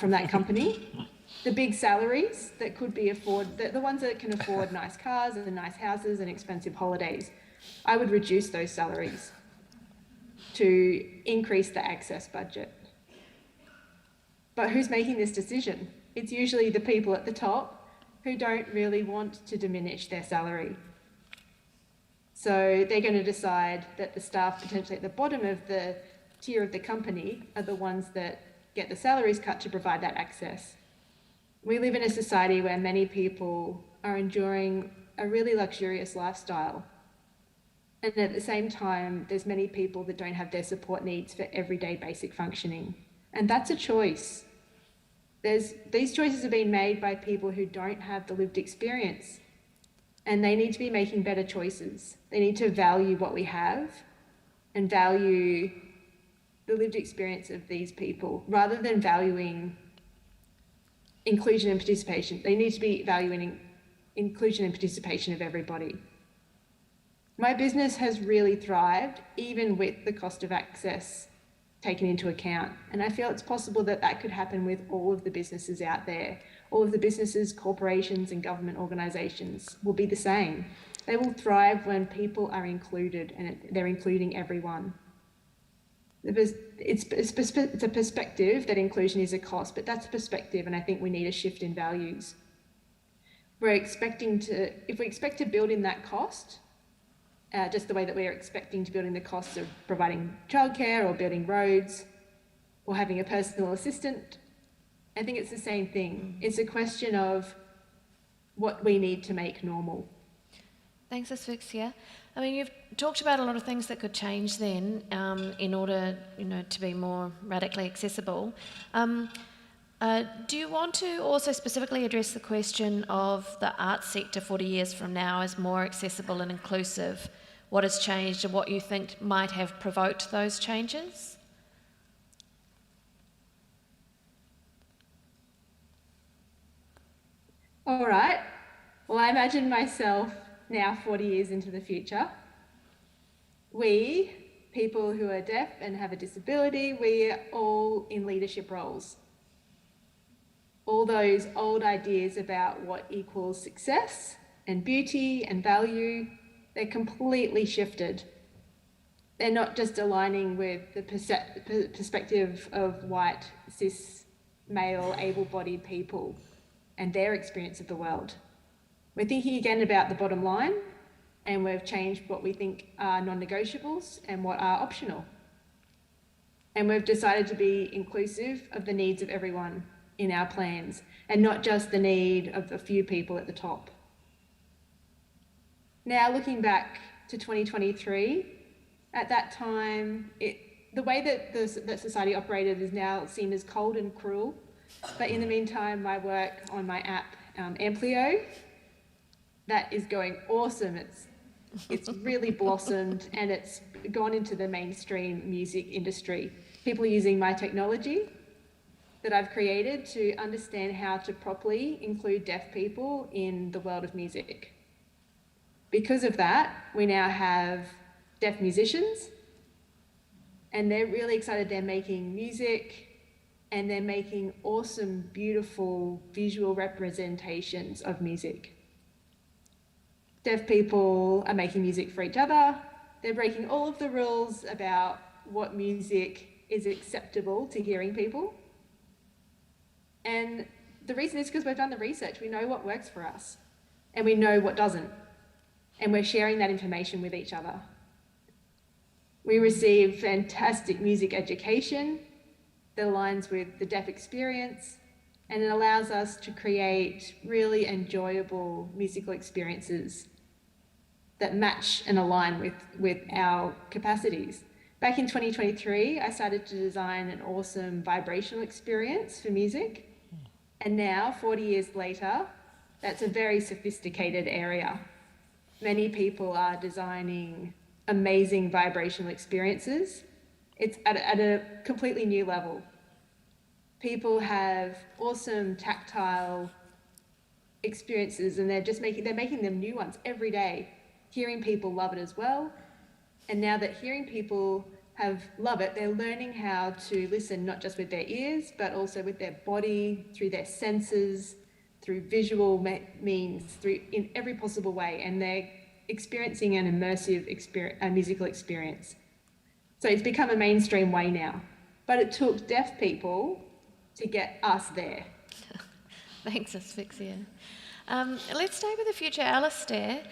from that company. The big salaries that could be the ones that can afford nice cars and nice houses and expensive holidays, I would reduce those salaries to increase the access budget. But who's making this decision? It's usually the people at the top who don't really want to diminish their salary. So they're going to decide that the staff potentially at the bottom of the tier of the company are the ones that get the salaries cut to provide that access. We live in a society where many people are enduring a really luxurious lifestyle. And at the same time, there's many people that don't have their support needs for everyday basic functioning. And that's a choice. These choices are being made by people who don't have the lived experience, and they need to be making better choices. They need to value what we have and value the lived experience of these people rather than valuing inclusion and participation. They need to be valuing inclusion and participation of everybody. My business has really thrived even with the cost of access taken into account. And I feel it's possible that that could happen with all of the businesses out there. All of the businesses, corporations, and government organisations will be the same. They will thrive when people are included and they're including everyone. It's a perspective that inclusion is a cost, but that's a perspective, and I think we need a shift in values. If we expect to build in that cost, just the way that we are expecting to build in the costs of providing childcare or building roads or having a personal assistant, I think it's the same thing. It's a question of what we need to make normal. Thanks, Asphyxia. I mean, you've talked about a lot of things that could change then in order, to be more radically accessible. Do you want to also specifically address the question of the arts sector 40 years from now as more accessible and inclusive? What has changed and what you think might have provoked those changes? All right. Well, I imagine myself now 40 years into the future. We, people who are deaf and have a disability, we are all in leadership roles. All those old ideas about what equals success and beauty and value, they're completely shifted. They're not just aligning with the perspective of white, cis, male, able-bodied people and their experience of the world. We're thinking again about the bottom line, and we've changed what we think are non-negotiables and what are optional. And we've decided to be inclusive of the needs of everyone in our plans, and not just the need of a few people at the top. Now, looking back to 2023, at that time, the way that society operated is now seen as cold and cruel. But in the meantime, my work on my app, Amplio, that is going awesome. It's really blossomed, and it's gone into the mainstream music industry. People are using my technology that I've created to understand how to properly include deaf people in the world of music. Because of that, we now have deaf musicians, and they're really excited. They're making music, and they're making awesome, beautiful visual representations of music. Deaf people are making music for each other. They're breaking all of the rules about what music is acceptable to hearing people. And the reason is because we've done the research. We know what works for us, and we know what doesn't. And we're sharing that information with each other. We receive fantastic music education that aligns with the deaf experience, and it allows us to create really enjoyable musical experiences that match and align with our capacities. Back in 2023, I started to design an awesome vibrational experience for music. And now, 40 years later, that's a very sophisticated area. Many people are designing amazing vibrational experiences. It's at a completely new level. People have awesome tactile experiences, and they're making them new ones every day. Hearing people love it as well. And now that hearing people love it, they're learning how to listen not just with their ears, but also with their body, through their senses, through visual means, in every possible way. And they're experiencing an immersive musical experience. So it's become a mainstream way now. But it took deaf people to get us there. Thanks, Asphyxia. Let's stay with the future. Alistair,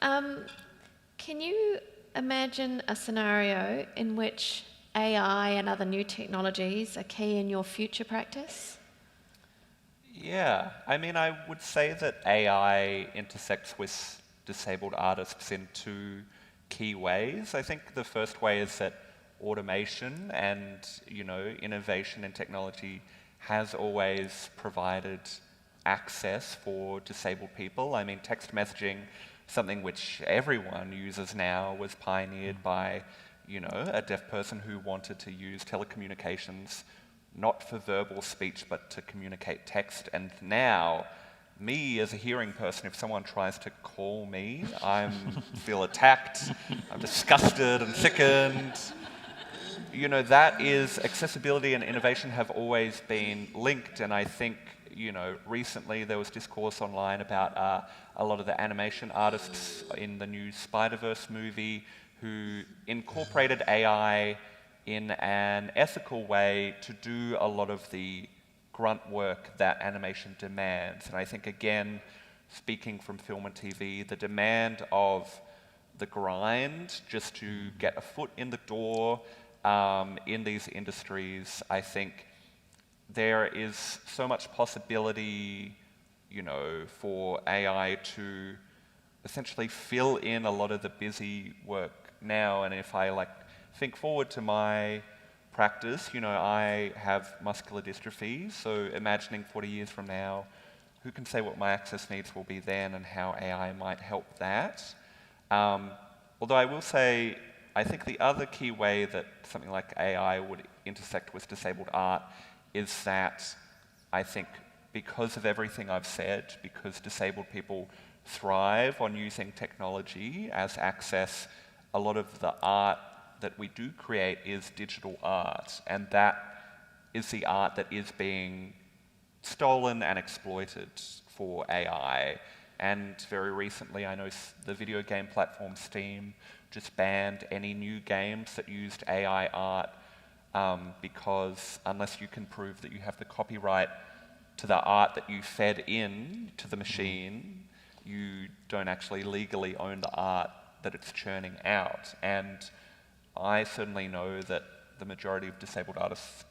can you imagine a scenario in which AI and other new technologies are key in your future practice? Yeah, I mean, I would say that AI intersects with disabled artists in two key ways. I think the first way is that automation and, innovation in technology has always provided access for disabled people. I mean, text messaging, something which everyone uses now, was pioneered by, a deaf person who wanted to use telecommunications not for verbal speech but to communicate text. And now, me as a hearing person, if someone tries to call me, I feel attacked, I'm disgusted and sickened. That is, accessibility and innovation have always been linked, and I think, recently there was discourse online about a lot of the animation artists in the new Spider-Verse movie who incorporated AI in an ethical way to do a lot of the grunt work that animation demands. And I think, again, speaking from film and TV, the demand of the grind just to get a foot in the door in these industries, I think there is so much possibility, for AI to essentially fill in a lot of the busy work now. And if I think forward to my practice, I have muscular dystrophy, so imagining 40 years from now, who can say what my access needs will be then and how AI might help that? Although I will say, I think the other key way that something like AI would intersect with disabled art is that I think because of everything I've said, because disabled people thrive on using technology as access, a lot of the art that we do create is digital art, and that is the art that is being stolen and exploited for AI. And very recently, I know the video game platform Steam just banned any new games that used AI art because unless you can prove that you have the copyright to the art that you fed in to the machine, you don't actually legally own the art that it's churning out. And I certainly know that the majority of disabled artists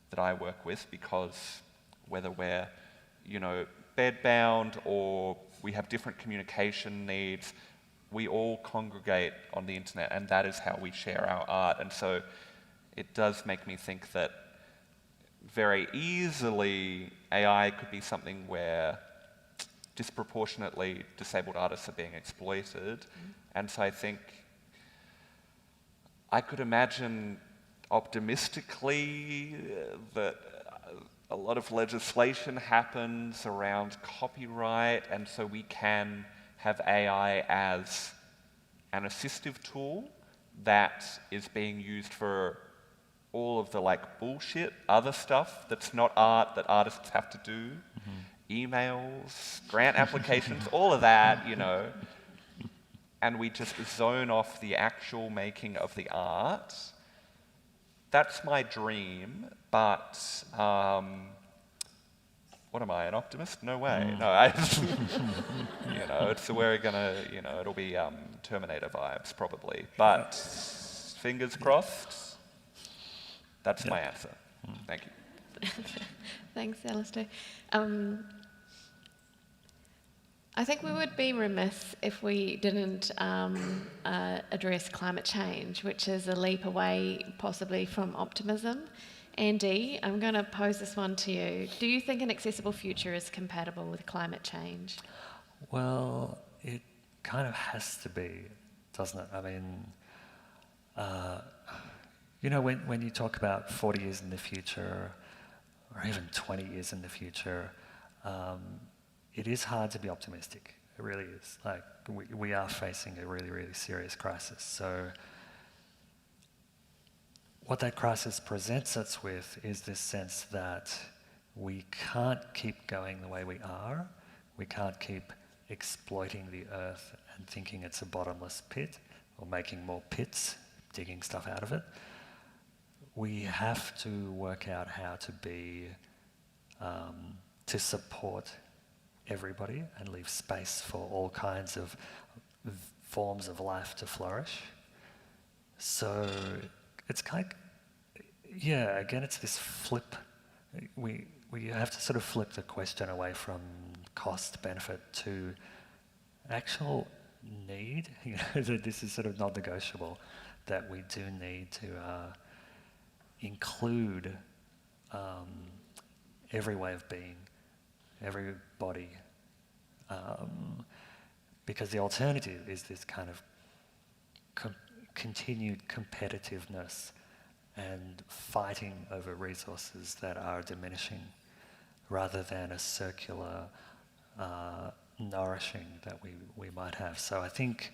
that I work with, because whether we're, bedbound or we have different communication needs, we all congregate on the internet, and that is how we share our art. And so it does make me think that very easily AI could be something where disproportionately disabled artists are being exploited. And so I think I could imagine optimistically that a lot of legislation happens around copyright, and so we can have AI as an assistive tool that is being used for all of the bullshit other stuff that's not art that artists have to do, emails, grant applications, all of that, and we just zone off the actual making of the art. That's my dream, but what am I, an optimist? No way. No, it's we're gonna, it'll be Terminator vibes probably. But fingers crossed. That's my answer. Thank you. Thanks, Alistair. I think we would be remiss if we didn't address climate change, which is a leap away possibly from optimism. Andy, I'm going to pose this one to you. Do you think an accessible future is compatible with climate change? Well, it kind of has to be, doesn't it? I mean, when you talk about 40 years in the future, or even 20 years in the future, it is hard to be optimistic. It really is. We are facing a really, really serious crisis. So what that crisis presents us with is this sense that we can't keep going the way we are. We can't keep exploiting the earth and thinking it's a bottomless pit or making more pits, digging stuff out of it. We have to work out how to be, to support everybody and leave space for all kinds of forms of life to flourish. So it's kind of, again, it's this flip. We have to sort of flip the question away from cost benefit to actual need. That this is sort of non-negotiable. that we do need to include every way of being, everybody, because the alternative is this kind of continued competitiveness and fighting over resources that are diminishing, rather than a circular nourishing that we might have. So I think,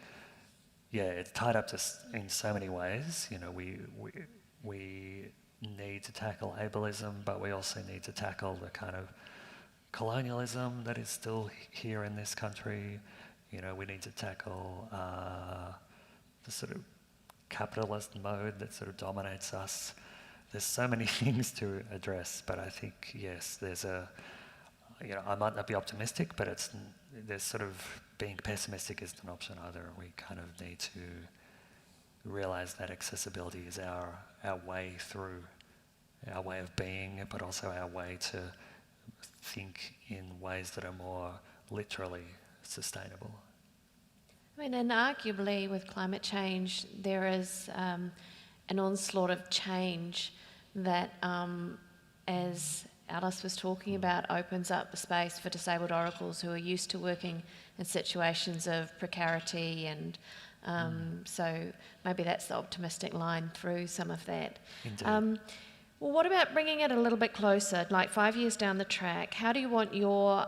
yeah, it's tied up in so many ways. You know, we need to tackle ableism, but we also need to tackle the kind of colonialism that is still here in this country. You know, we need to tackle the sort of capitalist mode that sort of dominates us. There's so many things to address, but I think, yes, there's I might not be optimistic, but there's sort of being pessimistic isn't an option either. We kind of need to realize that accessibility is our way through, our way of being, but also our way to think in ways that are more literally sustainable. I mean, and arguably with climate change, there is an onslaught of change that, as Alice was talking about, opens up the space for disabled oracles who are used to working in situations of precarity, and so maybe that's the optimistic line through some of that. Indeed. Well, what about bringing it a little bit closer, like 5 years down the track? How do you want your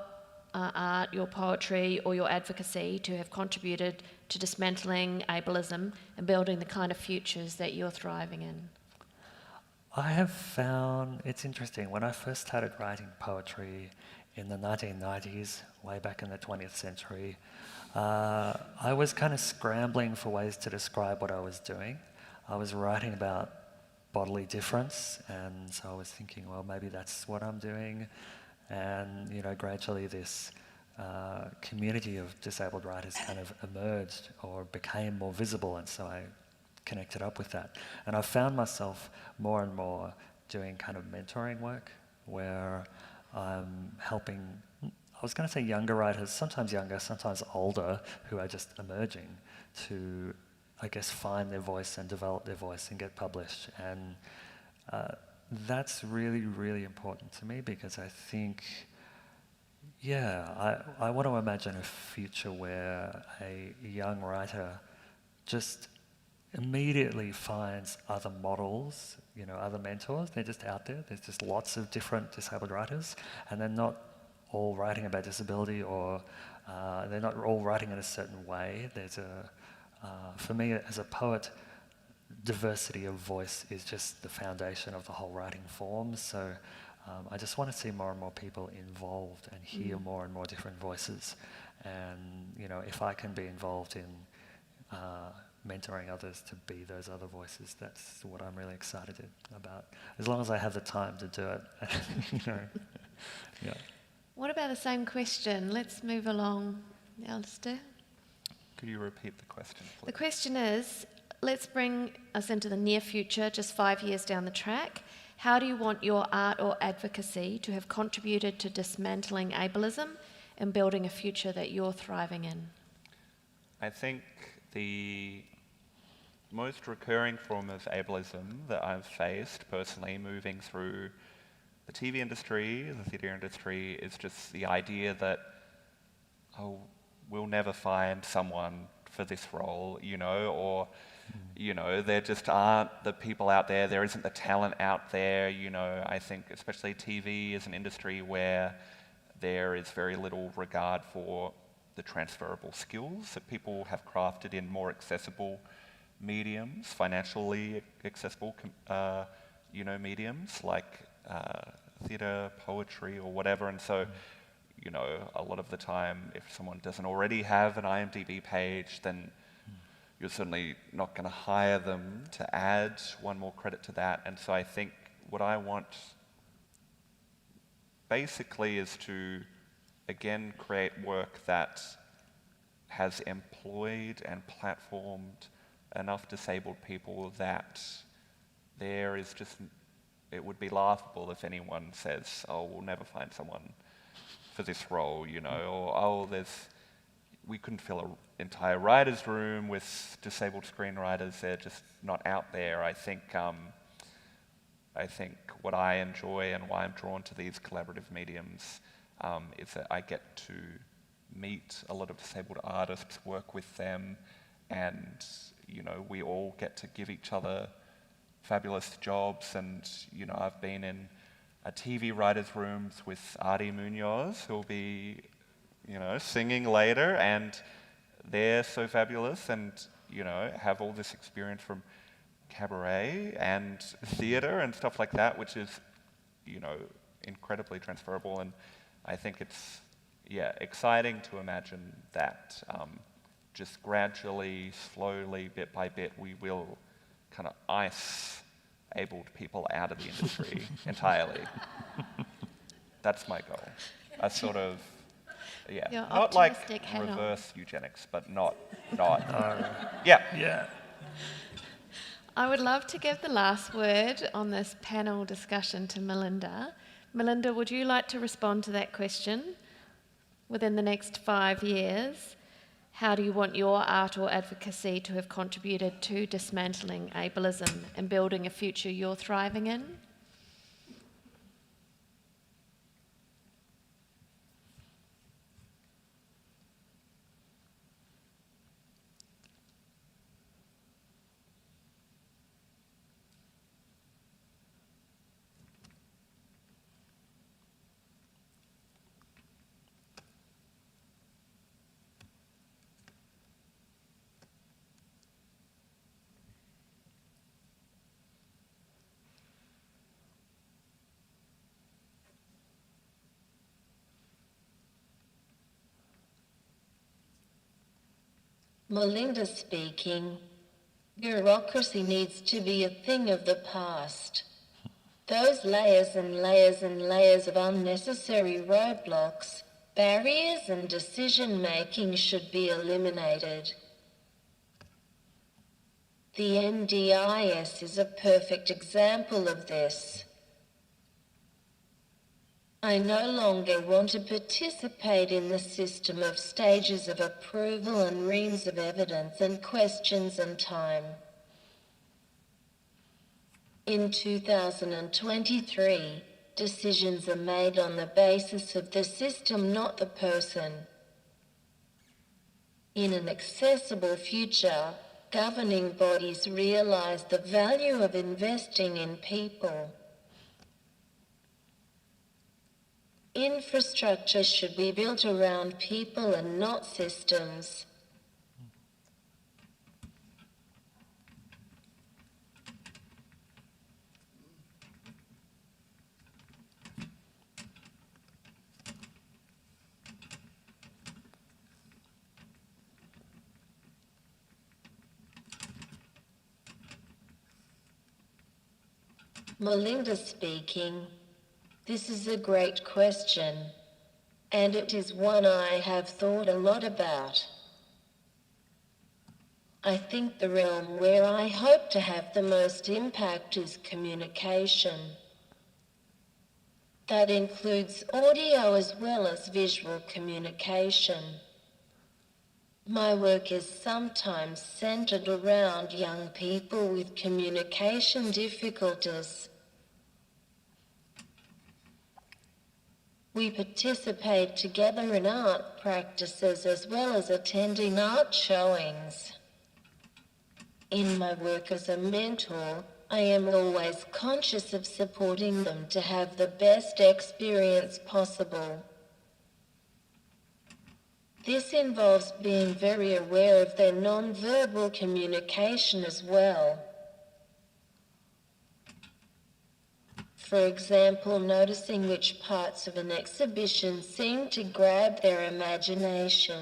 art, your poetry, or your advocacy to have contributed to dismantling ableism and building the kind of futures that you're thriving in? I have found it's interesting. When I first started writing poetry in the 1990s, way back in the 20th century, I was kind of scrambling for ways to describe what I was doing. I was writing about bodily difference, and so I was thinking, well, maybe that's what I'm doing. And, you know, gradually this community of disabled writers kind of emerged or became more visible, and so I connected up with that. And I found myself more and more doing kind of mentoring work where I'm helping, I was going to say younger writers, sometimes younger, sometimes older, who are just emerging to, I guess, find their voice and develop their voice and get published. And that's really, really important to me, because I think, yeah, I want to imagine a future where a young writer just immediately finds other models, you know, other mentors. They're just out there. There's just lots of different disabled writers, and they're not all writing about disability, or they're not all writing in a certain way. There's for me as a poet, diversity of voice is just the foundation of the whole writing form. So I just want to see more and more people involved and hear more and more different voices. And, you know, if I can be involved in mentoring others to be those other voices, that's what I'm really excited about. As long as I have the time to do it, you know. Yeah. What about the same question? Let's move along, Alistair. Could you repeat the question, please? The question is, let's bring us into the near future, just 5 years down the track. How do you want your art or advocacy to have contributed to dismantling ableism and building a future that you're thriving in? I think the most recurring form of ableism that I've faced personally moving through the TV industry, the theatre industry, is just the idea that, oh, we'll never find someone for this role, you know, or, you know, there just aren't the people out there isn't the talent out there, you know. I think especially TV is an industry where there is very little regard for the transferable skills that people have crafted in more accessible mediums, financially accessible, you know, mediums like theatre, poetry, or whatever. And so, you know, a lot of the time, if someone doesn't already have an IMDb page, then you're certainly not going to hire them to add one more credit to that. And so I think what I want basically is to, again, create work that has employed and platformed enough disabled people that there is just, it would be laughable if anyone says, oh, we'll never find someone for this role, you know, or, oh, there's, we couldn't fill an entire writer's room with disabled screenwriters. They're just not out there. I think what I enjoy and why I'm drawn to these collaborative mediums is that I get to meet a lot of disabled artists, work with them, and we all get to give each other fabulous jobs. And I've been in a TV writers' rooms with Artie Munoz, who'll be singing later, and they're so fabulous, and have all this experience from cabaret and theatre and stuff like that, which is incredibly transferable. And I think it's exciting to imagine that just gradually, slowly, bit by bit, we will kind of ice abled people out of the industry entirely. That's my goal. A sort of, You're not like optimistic, Hannah. reverse eugenics, but not. Yeah. Yeah. I would love to give the last word on this panel discussion to Melinda. Melinda, would you like to respond to that question? Within the next 5 years, how do you want your art or advocacy to have contributed to dismantling ableism and building a future you're thriving in? Melinda speaking. Bureaucracy needs to be a thing of the past. Those layers and layers and layers of unnecessary roadblocks, barriers and decision-making should be eliminated. The NDIS is a perfect example of this. I no longer want to participate in the system of stages of approval and reams of evidence and questions and time. In 2023, decisions are made on the basis of the system, not the person. In an accessible future, governing bodies realize the value of investing in people. Infrastructure should be built around people and not systems. Melinda speaking. This is a great question, and it is one I have thought a lot about. I think the realm where I hope to have the most impact is communication. That includes audio as well as visual communication. My work is sometimes centered around young people with communication difficulties. We participate together in art practices as well as attending art showings. In my work as a mentor, I am always conscious of supporting them to have the best experience possible. This involves being very aware of their non-verbal communication as well. For example, noticing which parts of an exhibition seem to grab their imagination,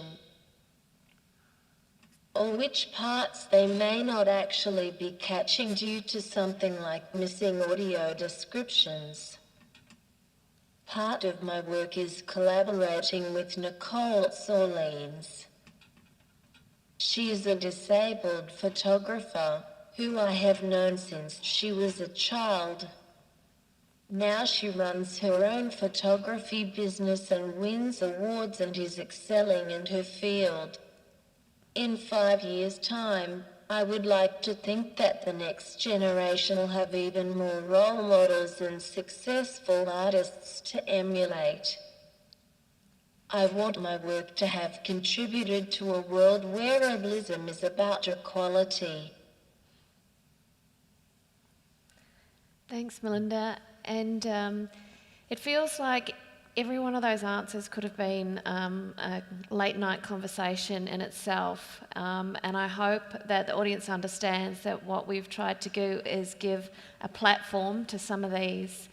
or which parts they may not actually be catching due to something like missing audio descriptions. Part of my work is collaborating with Nicole Sorlines. She is a disabled photographer who I have known since she was a child. Now she runs her own photography business and wins awards and is excelling in her field. In 5 years' time, I would like to think that the next generation will have even more role models and successful artists to emulate. I want my work to have contributed to a world where ableism is about equality. Thanks, Melinda. And it feels like every one of those answers could have been a late night conversation in itself. And I hope that the audience understands that what we've tried to do is give a platform to some of these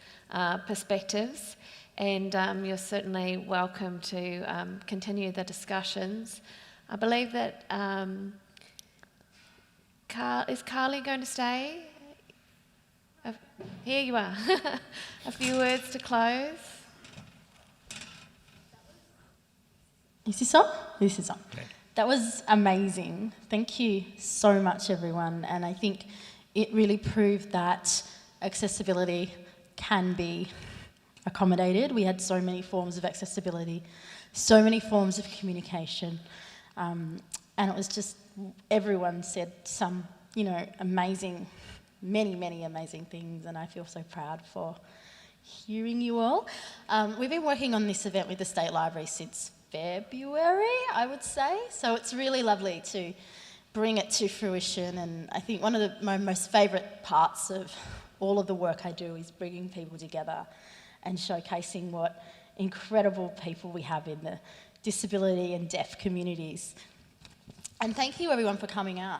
perspectives. And you're certainly welcome to continue the discussions. I believe that, is Carly going to stay? Here you are. A few words to close. Is this on? This is on. That was amazing. Thank you so much, everyone. And I think it really proved that accessibility can be accommodated. We had so many forms of accessibility, so many forms of communication. And it was just, everyone said some, amazing, many amazing things, and I feel so proud for hearing you all. We've been working on this event with the State Library since February, I would say, so it's really lovely to bring it to fruition, and I think one of my most favourite parts of all of the work I do is bringing people together and showcasing what incredible people we have in the disability and deaf communities. And thank you everyone for coming out.